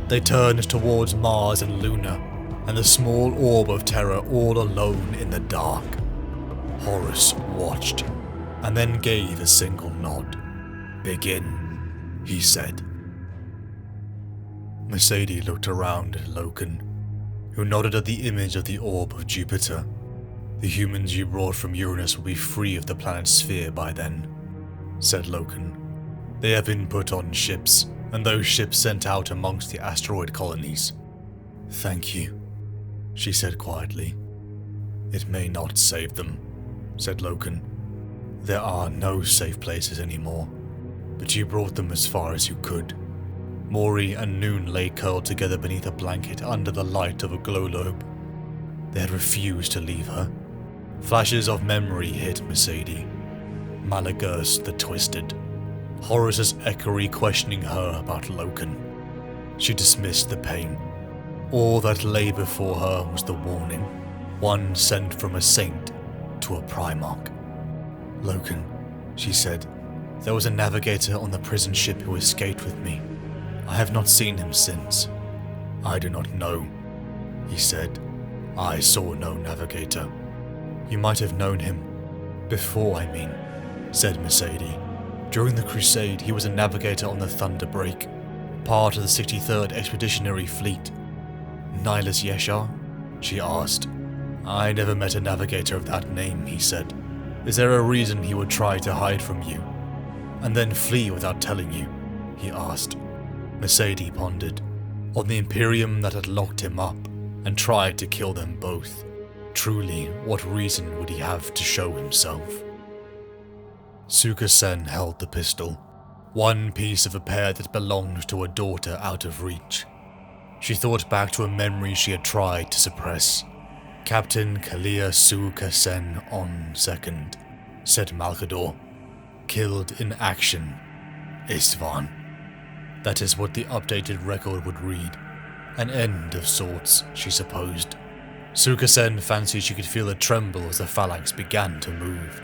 They turned towards Mars and Luna, and the small orb of Terra all alone in the dark. Horus watched, and then gave a single nod. "Begin," he said. Mercedes looked around at Loken, who nodded at the image of the orb of Jupiter. "The humans you brought from Uranus will be free of the planet's sphere by then," said Loken. "They have been put on ships, and those ships sent out amongst the asteroid colonies." "Thank you," she said quietly. "It may not save them," said Loken. "There are no safe places anymore, but you brought them as far as you could." Maury and Noon lay curled together beneath a blanket under the light of a glow globe. They had refused to leave her. Flashes of memory hit Mercedes. Malagurst the Twisted. Horus's echoey questioning her about Loken. She dismissed the pain. All that lay before her was the warning, one sent from a saint to a Primarch. "Loken," she said, "there was a navigator on the prison ship who escaped with me. I have not seen him since." "I do not know," he said. "I saw no navigator." "You might have known him. Before, I mean," said Mercedes. "During the Crusade, he was a navigator on the Thunderbreak, part of the 63rd Expeditionary Fleet." "Nihilus Yeshar?" she asked. "I never met a navigator of that name," he said. "Is there a reason he would try to hide from you, and then flee without telling you?" he asked. Mercedes pondered on the Imperium that had locked him up and tried to kill them both. Truly, what reason would he have to show himself? Suka Sen held the pistol, one piece of a pair that belonged to a daughter out of reach. She thought back to a memory she had tried to suppress. "Captain Kalia Suka Sen on second," said Malkador. "Killed in action, Istvan." That is what the updated record would read. An end of sorts, she supposed. Suka Sen fancied she could feel a tremble as the phalanx began to move.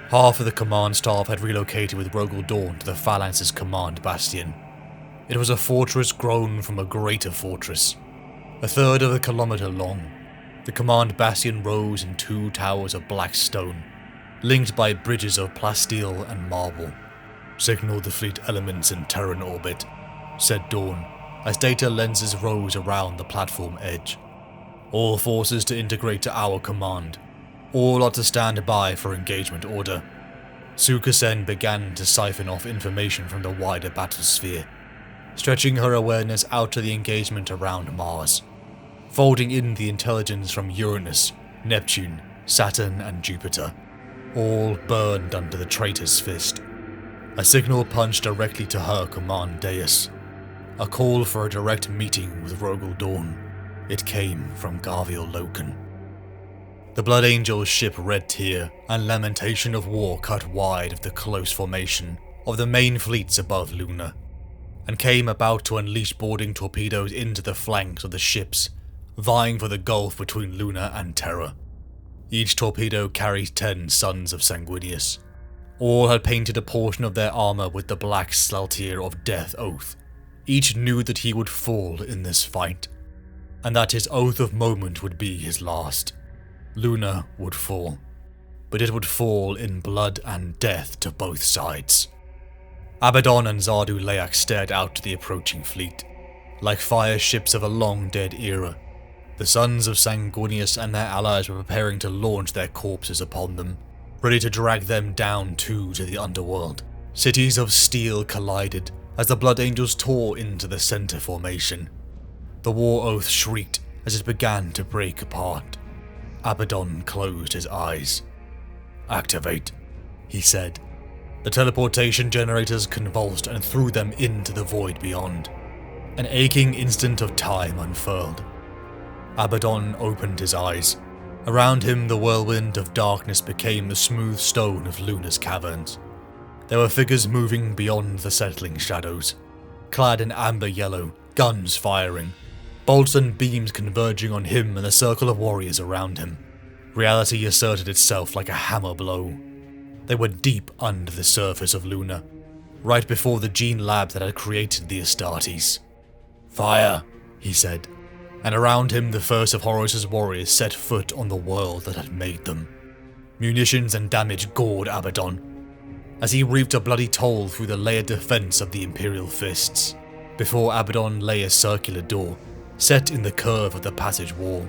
Half of the command staff had relocated with Rogel Dawn to the phalanx's command bastion. It was a fortress grown from a greater fortress. 1/3 of a kilometer long, the command bastion rose in 2 towers of black stone, linked by bridges of plasteel and marble. "Signal the fleet elements in Terran orbit," said Dawn, as data lenses rose around the platform edge. "All forces to integrate to our command. All are to stand by for engagement order." Suka Sen began to siphon off information from the wider battlesphere, stretching her awareness out to the engagement around Mars, folding in the intelligence from Uranus, Neptune, Saturn and Jupiter, all burned under the traitor's fist. A signal punched directly to her command dais, a call for a direct meeting with Rogel Dawn. It came from Garviel Loken. The Blood Angel's ship Red Tear and Lamentation of War cut wide of the close formation of the main fleets above Luna, and came about to unleash boarding torpedoes into the flanks of the ships, vying for the gulf between Luna and Terra. Each torpedo carried 10 Sons of Sanguinius. All had painted a portion of their armor with the black Slaltier of Death Oath. Each knew that he would fall in this fight, and that his oath of moment would be his last. Luna would fall, but it would fall in blood and death to both sides. Abaddon and Zardu Layak stared out to the approaching fleet, like fire ships of a long-dead era. The Sons of Sanguinius and their allies were preparing to launch their corpses upon them, ready to drag them down too to the underworld. Cities of steel collided as the Blood Angels tore into the center formation. The war oath shrieked as it began to break apart. Abaddon closed his eyes. "Activate," he said. The teleportation generators convulsed and threw them into the void beyond. An aching instant of time unfurled. Abaddon opened his eyes. Around him, the whirlwind of darkness became the smooth stone of Luna's caverns. There were figures moving beyond the settling shadows, clad in amber yellow, guns firing, bolts and beams converging on him and the circle of warriors around him. Reality asserted itself like a hammer blow. They were deep under the surface of Luna, right before the gene lab that had created the Astartes. "Fire," he said, and around him the first of Horus's warriors set foot on the world that had made them. Munitions and damage gored Abaddon, as he reaped a bloody toll through the layered defense of the Imperial fists. Before Abaddon lay a circular door, set in the curve of the passage wall.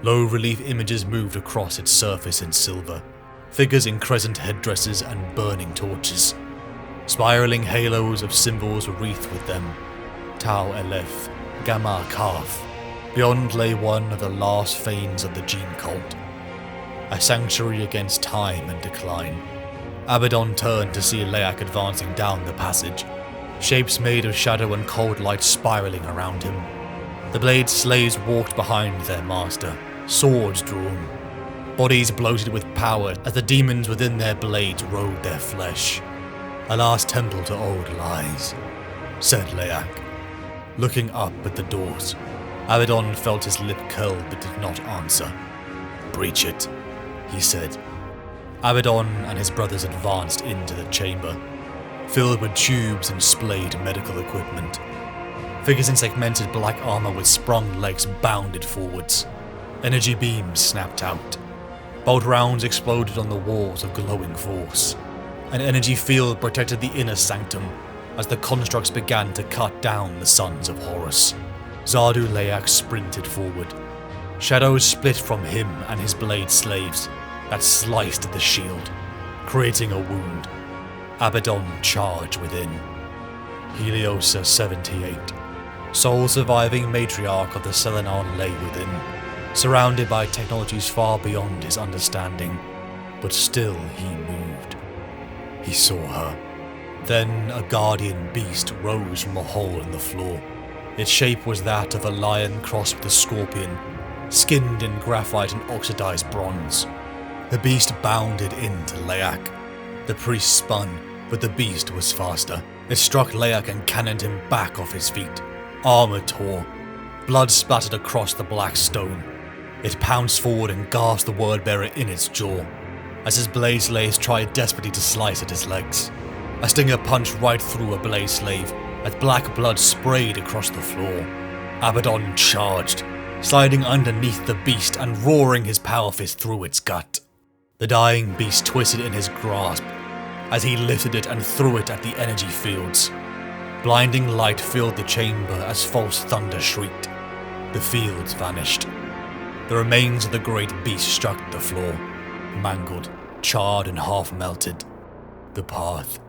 Low-relief images moved across its surface in silver, figures in crescent headdresses and burning torches. Spiraling halos of symbols wreathed with them. Tau Aleph, Gamma Kaf. Beyond lay one of the last fanes of the gene cult, a sanctuary against time and decline. Abaddon turned to see Leyak advancing down the passage, shapes made of shadow and cold light spiraling around him. The blade slaves walked behind their master, swords drawn, bodies bloated with power as the demons within their blades rode their flesh. "A last temple to old lies," said Leyak, looking up at the doors. Abaddon felt his lip curl but did not answer. "Breach it," he said. Abaddon and his brothers advanced into the chamber, filled with tubes and splayed medical equipment. Figures in segmented black armor with sprung legs bounded forwards. Energy beams snapped out. Bolt rounds exploded on the walls of glowing force. An energy field protected the inner sanctum as the constructs began to cut down the sons of Horus. Zardu Leyak sprinted forward. Shadows split from him and his blade slaves that sliced at the shield, creating a wound. Abaddon charged within. Heliosa 78, sole surviving matriarch of the Selenar, lay within, surrounded by technologies far beyond his understanding, but still he moved. He saw her. Then a guardian beast rose from a hole in the floor. Its shape was that of a lion crossed with a scorpion, skinned in graphite and oxidized bronze. The beast bounded into Leyak. The priest spun, but the beast was faster. It struck Leyak and cannoned him back off his feet. Armor tore. Blood splattered across the black stone. It pounced forward and gasped the word-bearer in its jaw, as his blade slaves tried desperately to slice at his legs. A stinger punched right through a blade slave, as black blood sprayed across the floor. Abaddon charged, sliding underneath the beast and roaring his power fist through its gut. The dying beast twisted in his grasp as he lifted it and threw it at the energy fields. Blinding light filled the chamber as false thunder shrieked. The fields vanished. The remains of the great beast struck the floor, mangled, charred and half-melted. The path.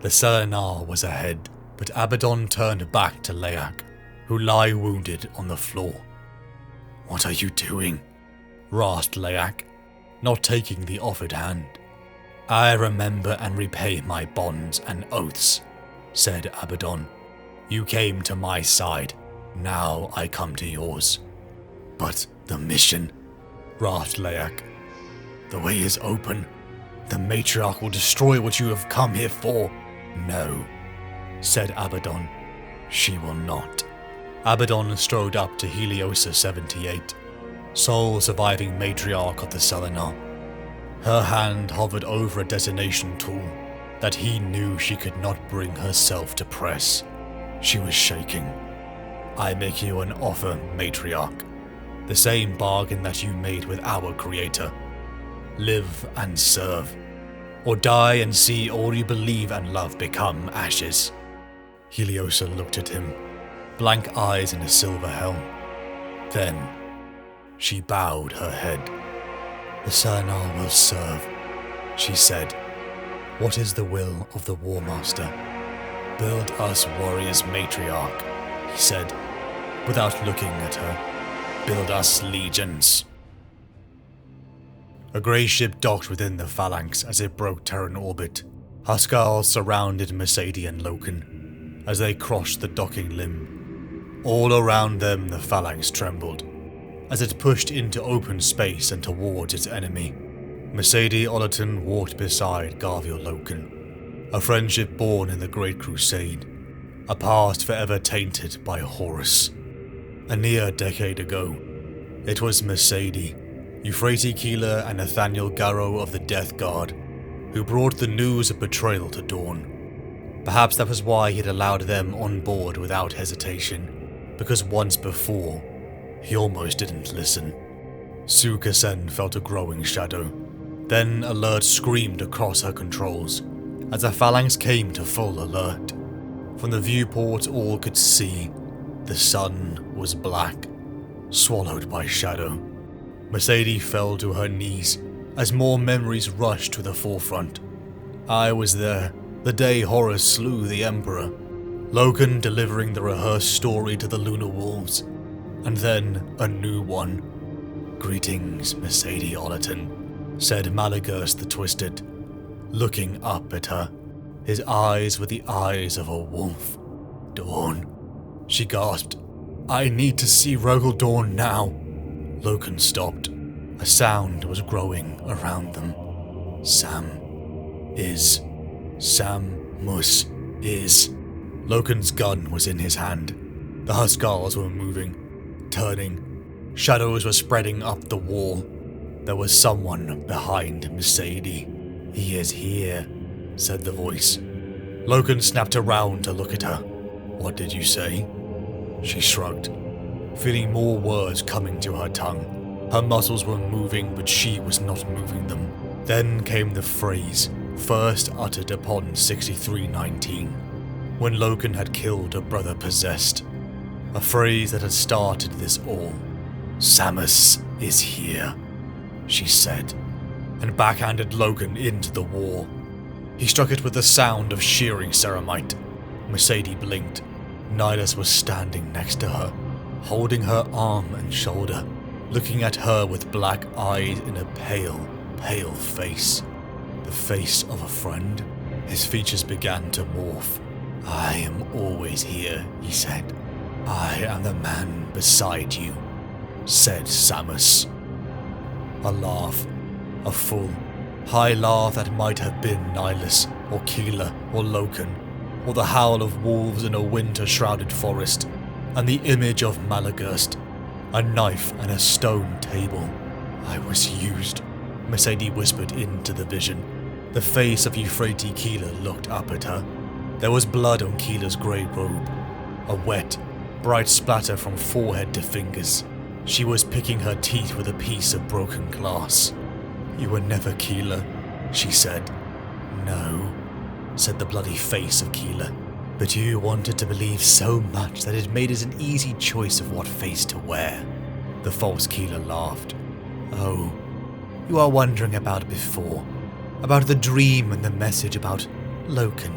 The Selenar was ahead, but Abaddon turned back to Leyak, who lay wounded on the floor. "What are you doing?" rasped Leyak, not taking the offered hand. "I remember and repay my bonds and oaths," said Abaddon. "You came to my side, now I come to yours." "But the mission," rasped Leyak. "The way is open. The matriarch will destroy what you have come here for." "No," said Abaddon. "She will not." Abaddon strode up to Heliosa 78, sole surviving matriarch of the Selenar. Her hand hovered over a detonation tool that he knew she could not bring herself to press. She was shaking. "I make you an offer, matriarch. The same bargain that you made with our creator. Live and serve, or die and see all you believe and love become ashes." Heliosa looked at him, blank eyes in a silver helm. Then she bowed her head. "The Selenar will serve," she said. "What is the will of the War Master?" "Build us warriors, matriarch," he said, without looking at her. "Build us legions." A grey ship docked within the phalanx as it broke Terran orbit. Huskars surrounded Mercedes and Loken as they crossed the docking limb. All around them the phalanx trembled as it pushed into open space and towards its enemy. Mercedes Ollerton walked beside Garviel Loken, a friendship born in the Great Crusade, a past forever tainted by Horus. A near decade ago, it was Mercedes, Euphrates Keeler and Nathaniel Garrow of the Death Guard who brought the news of betrayal to Dawn. Perhaps that was why he had allowed them on board without hesitation, because once before, he almost didn't listen. Sukasen felt a growing shadow. Then Alert screamed across her controls as the phalanx came to full alert. From the viewport all could see, the sun was black, swallowed by shadow. Mercedes fell to her knees as more memories rushed to the forefront. I was there, the day Horus slew the Emperor, Loken delivering the rehearsed story to the Lunar Wolves, and then a new one. "Greetings, Mercedes Ollerton," said Malagurst the Twisted, looking up at her. His eyes were the eyes of a wolf. "Dawn," she gasped. "I need to see Rogel Dawn now." Loken stopped. A sound was growing around them. Samus is. Loken's gun was in his hand. The Huskars were moving, turning. Shadows were spreading up the wall. There was someone behind Mercedes. "He is here," said the voice. Loken snapped around to look at her. "What did you say?" She shrugged, feeling more words coming to her tongue. Her muscles were moving, but she was not moving them. Then came the phrase, first uttered upon 6319, when Loken had killed a brother possessed. A phrase that had started this all. "Samus is here," she said, and backhanded Loken into the wall. He struck it with the sound of shearing ceramite. Mercedes blinked. Nihilus was standing next to her, holding her arm and shoulder, looking at her with black eyes in a pale, pale face. The face of a friend? His features began to morph. "I am always here," he said. "I am the man beside you," said Samus. A laugh. A full, high laugh that might have been Nihilus, or Keeler, or Loken, or the howl of wolves in a winter-shrouded forest, and the image of Malagurst, a knife and a stone table. "I was used," Mercedes whispered into the vision. The face of Euphrates Keeler looked up at her. There was blood on Keeler's grey robe, a wet, bright splatter from forehead to fingers. She was picking her teeth with a piece of broken glass. "You were never Keeler," she said. "No," said the bloody face of Keeler. "But you wanted to believe so much that it made it an easy choice of what face to wear." The false Keeler laughed. "Oh, you are wondering about before. About the dream and the message about Loken.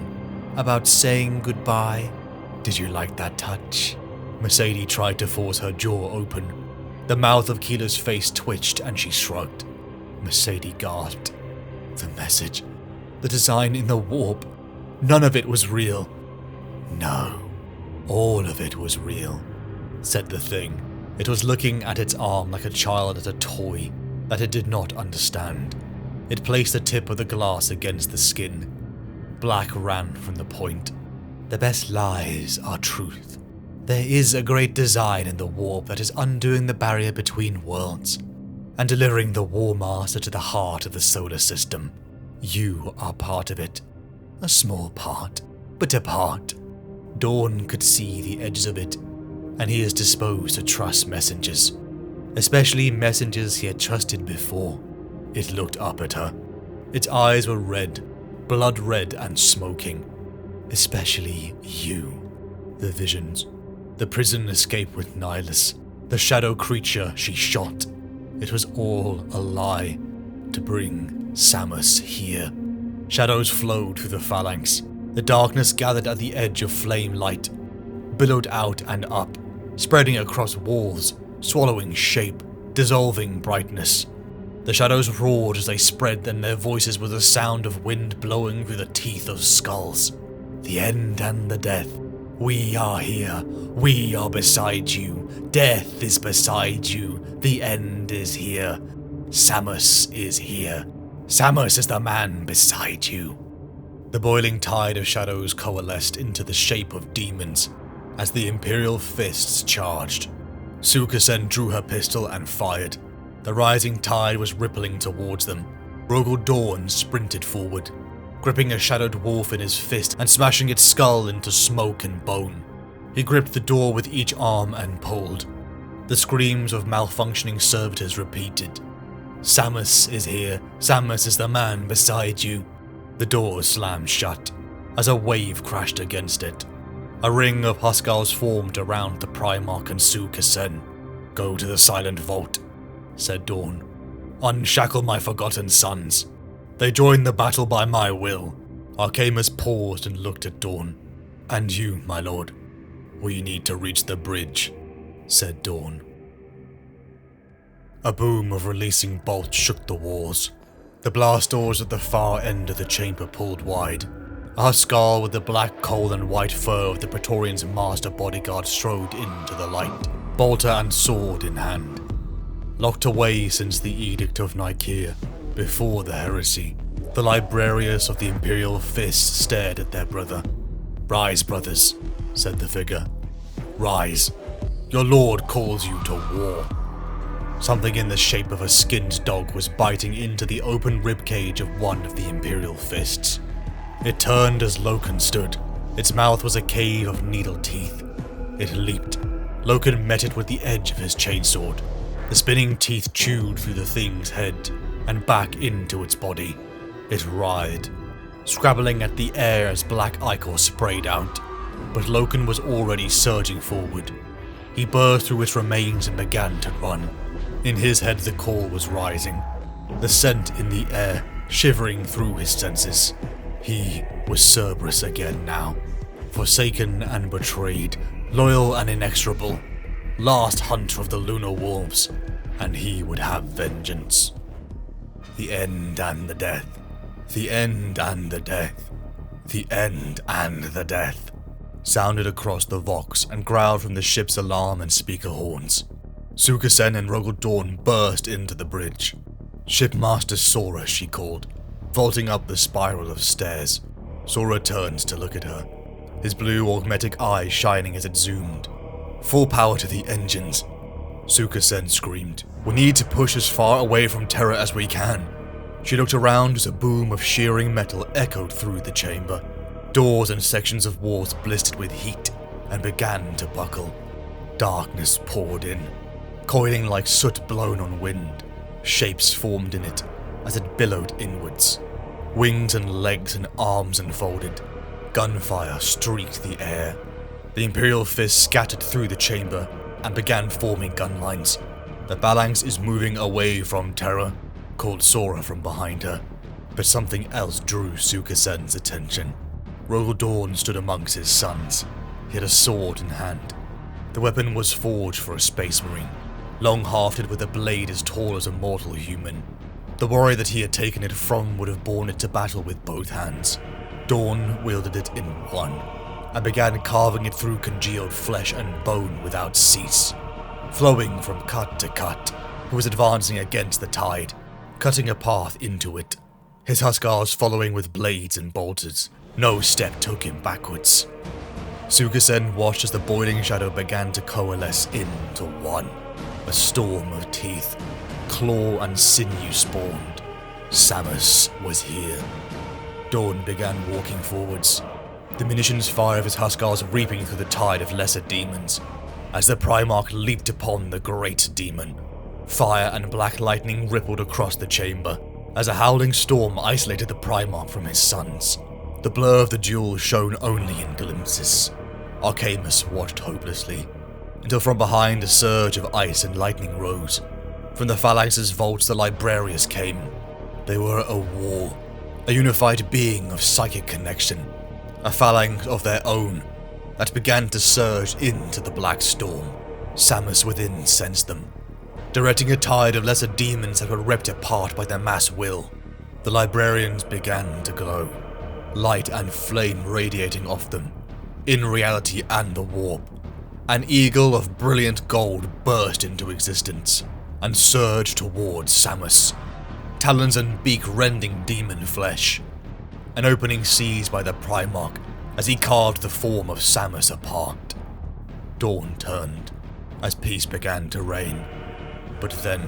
About saying goodbye. Did you like that touch?" Mercedes tried to force her jaw open. The mouth of Keeler's face twitched and she shrugged. Mercedes gasped. "The message. The design in the warp. None of it was real." "No, all of it was real," said the thing. It was looking at its arm like a child at a toy that it did not understand. It placed the tip of the glass against the skin. Black ran from the point. "The best lies are truth. There is a great design in the warp that is undoing the barrier between worlds and delivering the War Master to the heart of the solar system. You are part of it. A small part, but a part. Dawn could see the edges of it, and he is disposed to trust messengers, especially messengers he had trusted before." It looked up at her. Its eyes were red, blood red and smoking. "Especially you." The visions. The prison escape with Nihilus. The shadow creature she shot. It was all a lie to bring Samus here. Shadows flowed through the phalanx. The darkness gathered at the edge of flame light, billowed out and up, spreading across walls, swallowing shape, dissolving brightness. The shadows roared as they spread, and their voices were the sound of wind blowing through the teeth of skulls. The end and the death. We are here. We are beside you. Death is beside you. The end is here. Samus is here. Samus is the man beside you. The boiling tide of shadows coalesced into the shape of demons as the Imperial fists charged. Sukasen drew her pistol and fired. The rising tide was rippling towards them. Rogel Dawn sprinted forward, gripping a shadowed wolf in his fist and smashing its skull into smoke and bone. He gripped the door with each arm and pulled. The screams of malfunctioning servitors repeated. Samus is here. Samus is the man beside you. The door slammed shut as a wave crashed against it. A ring of Huskars formed around the Primarch and Sukasen. Go to the Silent Vault, said Dawn. Unshackle my forgotten sons. They joined the battle by my will. Arcamus paused and looked at Dawn. And you, my lord. We need to reach the bridge, said Dawn. A boom of releasing bolts shook the walls. The blast doors at the far end of the chamber pulled wide. A Huskar with the black coal and white fur of the Praetorian's master bodyguard strode into the light, bolter and sword in hand. Locked away since the Edict of Nicaea, before the heresy, the librarius of the Imperial Fist stared at their brother. Rise, brothers, said the figure. Rise. Your lord calls you to war. Something in the shape of a skinned dog was biting into the open ribcage of one of the Imperial Fists. It turned as Loken stood. Its mouth was a cave of needle teeth. It leaped. Loken met it with the edge of his chainsword. The spinning teeth chewed through the thing's head and back into its body. It writhed, scrabbling at the air as black ichor sprayed out. But Loken was already surging forward. He burst through its remains and began to run. In his head the call was rising, the scent in the air shivering through his senses. He was Cerberus again now, forsaken and betrayed, loyal and inexorable, last hunter of the lunar wolves, and he would have vengeance. The end and the death. The end and the death. The end and the death. Sounded across the Vox and growled from the ship's alarm and speaker horns. Sukasen and Rogel Dawn burst into the bridge. Shipmaster Sora, she called, vaulting up the spiral of stairs. Sora turned to look at her, his blue augmetic eyes shining as it zoomed. Full power to the engines. Sukasen screamed. We need to push as far away from Terra as we can. She looked around as a boom of shearing metal echoed through the chamber. Doors and sections of walls blistered with heat and began to buckle. Darkness poured in, coiling like soot blown on wind. Shapes formed in it as it billowed inwards. Wings and legs and arms unfolded. Gunfire streaked the air. The Imperial Fist scattered through the chamber and began forming gun lines. The phalanx is moving away from Terra, called Sora from behind her. But something else drew Sukasen's attention. Rogel Dawn stood amongst his sons. He had a sword in hand. The weapon was forged for a space marine, long-hafted with a blade as tall as a mortal human. The warrior that he had taken it from would have borne it to battle with both hands. Dawn wielded it in one, and began carving it through congealed flesh and bone without cease. Flowing from cut to cut, he was advancing against the tide, cutting a path into it, his Huskars following with blades and bolters. No step took him backwards. Sukasen watched as the boiling shadow began to coalesce into one. A storm of teeth, claw and sinew spawned. Samus was here. Dawn began walking forwards, the munitions fire of his Huskars reaping through the tide of lesser demons. As the Primarch leaped upon the great demon, fire and black lightning rippled across the chamber as a howling storm isolated the Primarch from his sons. The blur of the duel shone only in glimpses. Arcamus watched hopelessly, until from behind a surge of ice and lightning rose. From the phalanx's vaults the librarius came. They were a war, a unified being of psychic connection, a phalanx of their own that began to surge into the black storm. Samus within sensed them. directing a tide of lesser demons that were ripped apart by their mass will. The librarians began to glow, light and flame radiating off them, in reality and the warp. An eagle of brilliant gold burst into existence and surged towards Samus, talons and beak rending demon flesh. An opening seized by the Primarch as he carved the form of Samus apart. Dawn turned as peace began to reign, but then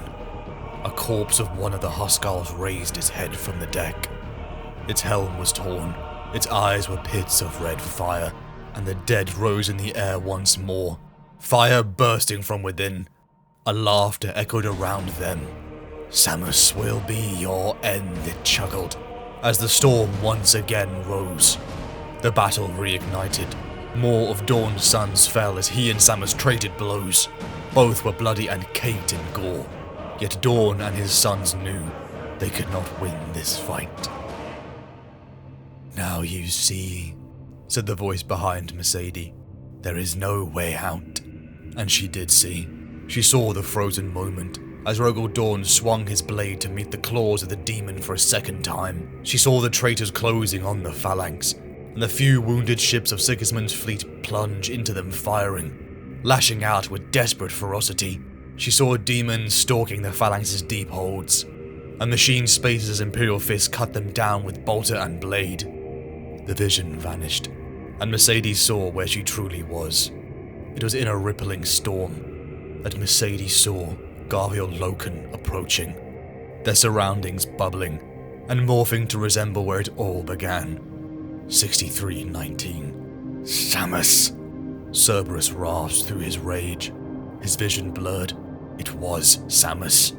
a corpse of one of the Huskarls raised its head from the deck. Its helm was torn, its eyes were pits of red fire, and the dead rose in the air once more, fire bursting from within. A laughter echoed around them. "Samus will be your end," it chuckled, as the storm once again rose. The battle reignited. More of Dawn's sons fell as he and Samus traded blows. Both were bloody and caked in gore, yet Dawn and his sons knew they could not win this fight. "Now you see," said the voice behind Mercedes. "There is no way out." And she did see. She saw the frozen moment, as Rogel Dawn swung his blade to meet the claws of the demon for a second time. She saw the traitors closing on the phalanx, and the few wounded ships of Sigismund's fleet plunge into them firing, lashing out with desperate ferocity. She saw demons stalking the phalanx's deep holds, and Machine Space's Imperial Fist cut them down with bolter and blade. The vision vanished, and Mercedes saw where she truly was. It was in a rippling storm that Mercedes saw Garviel Loken approaching, their surroundings bubbling and morphing to resemble where it all began. 6319. "Samus!" Cerberus rasped through his rage, his vision blurred. It was Samus.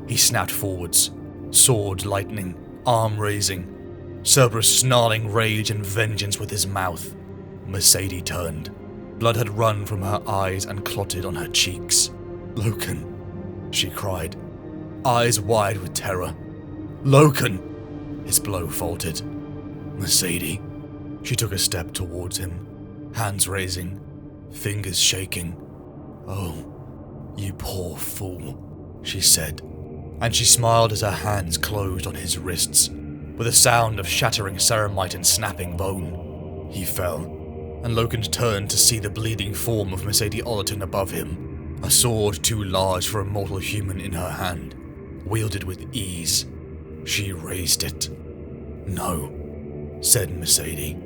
He snapped forwards, sword lightning, arm raising, Cerberus snarling rage and vengeance with his mouth. Mercedes turned. Blood had run from her eyes and clotted on her cheeks. "Loken," she cried, eyes wide with terror. "Loken!" His blow faltered. "Mercedes." She took a step towards him, hands raising, fingers shaking. "Oh, you poor fool," she said, and she smiled as her hands closed on his wrists, with a sound of shattering ceramite and snapping bone. He fell, and Loken turned to see the bleeding form of Mercedes Ollerton above him, a sword too large for a mortal human in her hand, wielded with ease. She raised it. "No," said Mercedes.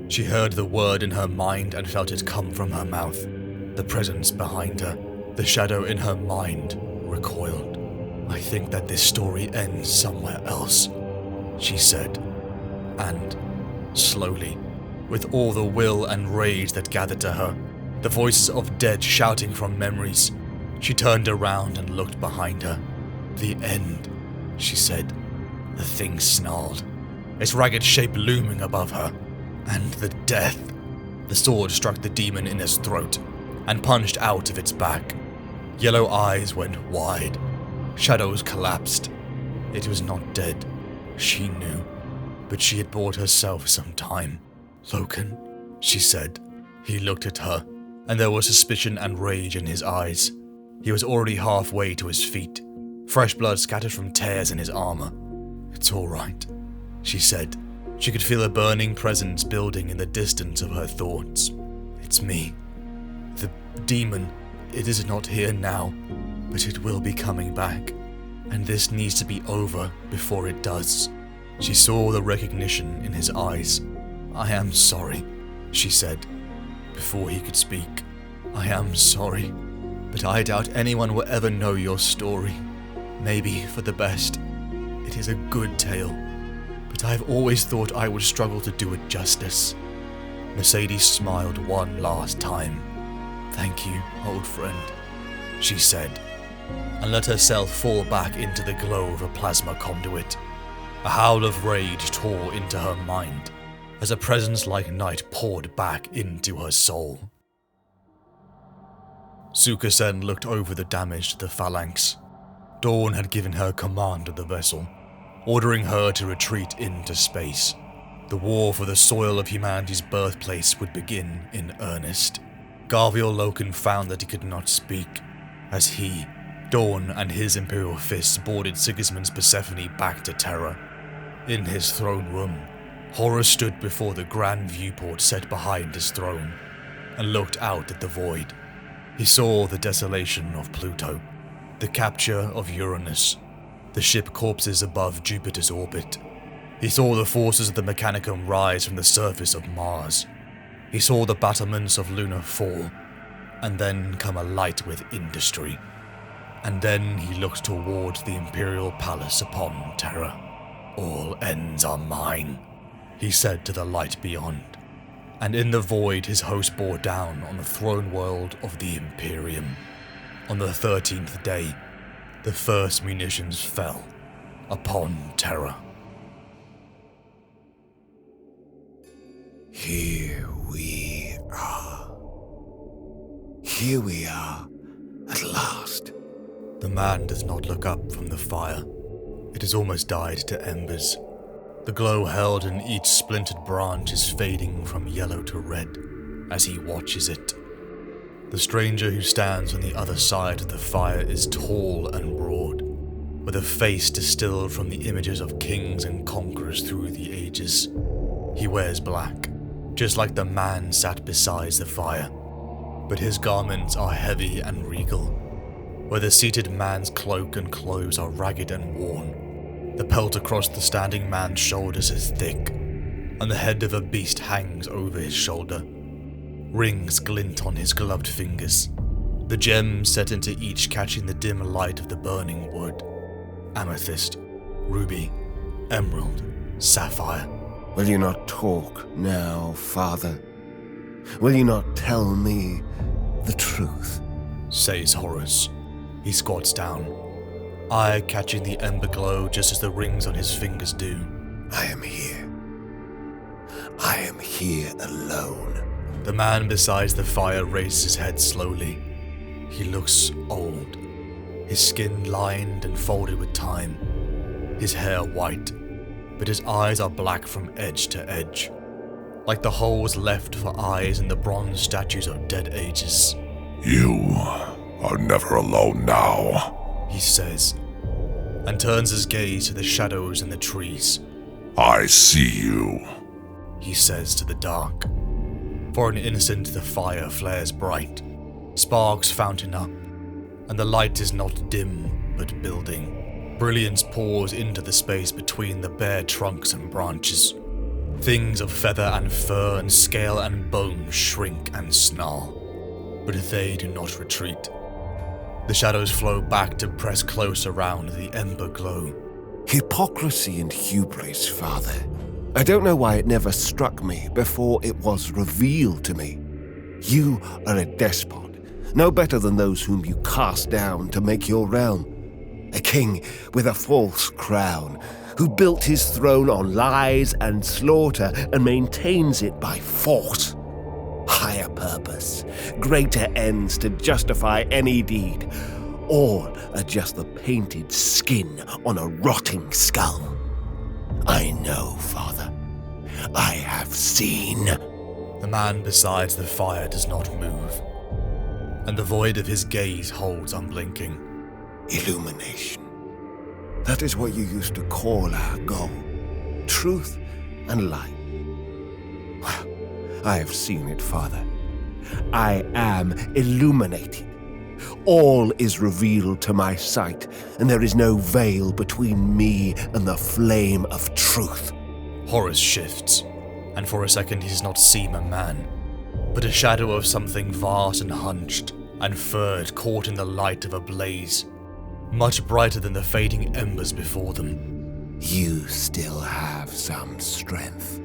She heard the word in her mind and felt it come from her mouth. The presence behind her, the shadow in her mind, recoiled. "I think that this story ends somewhere else," she said. And, slowly, with all the will and rage that gathered to her, the voices of dead shouting from memories, she turned around and looked behind her. "The end," she said. The thing snarled, its ragged shape looming above her. "And the death." The sword struck the demon in his throat and punched out of its back. Yellow eyes went wide. Shadows collapsed. It was not dead, she knew, but she had bought herself some time. "Loken," she said. He looked at her, and there was suspicion and rage in his eyes. He was already halfway to his feet, fresh blood scattered from tears in his armor. "It's all right," she said. She could feel a burning presence building in the distance of her thoughts. "It's me. The demon. It is not here now, but it will be coming back, and this needs to be over before it does." She saw the recognition in his eyes. "I am sorry," she said, before he could speak. "I am sorry, but I doubt anyone will ever know your story. Maybe for the best. It is a good tale, but I've always thought I would struggle to do it justice." Mercedes smiled one last time. "Thank you, old friend," she said, and let herself fall back into the glow of a plasma conduit. A howl of rage tore into her mind as a presence like night poured back into her soul. Sukasen looked over the damage to the phalanx. Dawn had given her command of the vessel, ordering her to retreat into space. The war for the soil of humanity's birthplace would begin in earnest. Garviel Loken found that he could not speak, as he, Dawn and his imperial fists boarded Sigismund's Persephone back to Terra. In his throne room, Horus stood before the grand viewport set behind his throne and looked out at the void. He saw the desolation of Pluto, the capture of Uranus, the ship corpses above Jupiter's orbit. He saw the forces of the Mechanicum rise from the surface of Mars. He saw the battlements of Luna fall, and then come alight with industry. And then he looked towards the Imperial Palace upon Terra. "All ends are mine," he said to the light beyond. And in the void his host bore down on the throne world of the Imperium. On the 13th day, the first munitions fell upon Terra. Here we are. Here we are, at last. The man does not look up from the fire. It has almost died to embers. The glow held in each splintered branch is fading from yellow to red as he watches it. The stranger who stands on the other side of the fire is tall and broad, with a face distilled from the images of kings and conquerors through the ages. He wears black, just like the man sat beside the fire, but his garments are heavy and regal. Where the seated man's cloak and clothes are ragged and worn, the pelt across the standing man's shoulders is thick, and the head of a beast hangs over his shoulder. Rings glint on his gloved fingers, the gems set into each catching the dim light of the burning wood. Amethyst, ruby, emerald, sapphire. Will you not talk now, Father? Will you not tell me the truth? Says Horus. He squats down, eye catching the ember glow just as the rings on his fingers do. I am here. I am here alone. The man beside the fire raises his head slowly. He looks old, his skin lined and folded with time, his hair white, but his eyes are black from edge to edge, like the holes left for eyes in the bronze statues of dead ages. You are never alone now, he says, and turns his gaze to the shadows in the trees. I see you, he says to the dark. For an instant the fire flares bright, sparks fountain up, and the light is not dim but building. Brilliance pours into the space between the bare trunks and branches. Things of feather and fur and scale and bone shrink and snarl, but they do not retreat. The shadows flow back to press close around the ember glow. Hypocrisy and hubris, Father. I don't know why it never struck me before it was revealed to me. You are a despot, no better than those whom you cast down to make your realm. A king with a false crown, who built his throne on lies and slaughter and maintains it by force. Higher purpose, greater ends to justify any deed. All are just the painted skin on a rotting skull. I know, Father. I have seen. The man beside the fire does not move, and the void of his gaze holds unblinking. Illumination. That is what you used to call our goal. Truth and light. Well, I have seen it, Father. I am illuminated. All is revealed to my sight, and there is no veil between me and the flame of truth. Horus shifts, and for a second he does not seem a man, but a shadow of something vast and hunched and furred caught in the light of a blaze, much brighter than the fading embers before them. You still have some strength,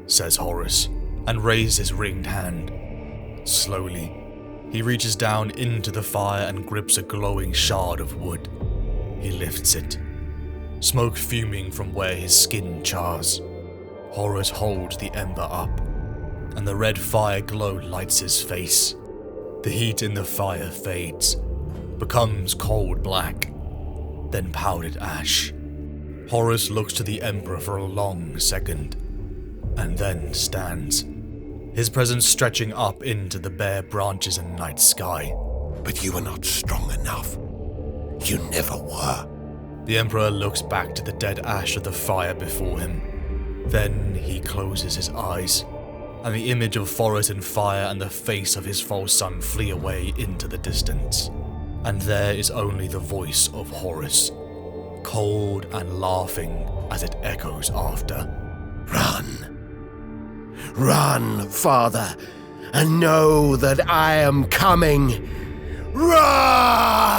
says Horus, and raises his ringed hand. Slowly, he reaches down into the fire and grips a glowing shard of wood. He lifts it, smoke fuming from where his skin chars. Horus holds the ember up, and the red fire glow lights his face. The heat in the fire fades, becomes cold black, then powdered ash. Horus looks to the Emperor for a long second, and then stands, his presence stretching up into the bare branches and night sky. But you are not strong enough. You never were. The Emperor looks back to the dead ash of the fire before him. Then he closes his eyes, and the image of forest and fire and the face of his false son flee away into the distance. And there is only the voice of Horus, cold and laughing as it echoes after. Run. Run, Father, and know that I am coming. Run!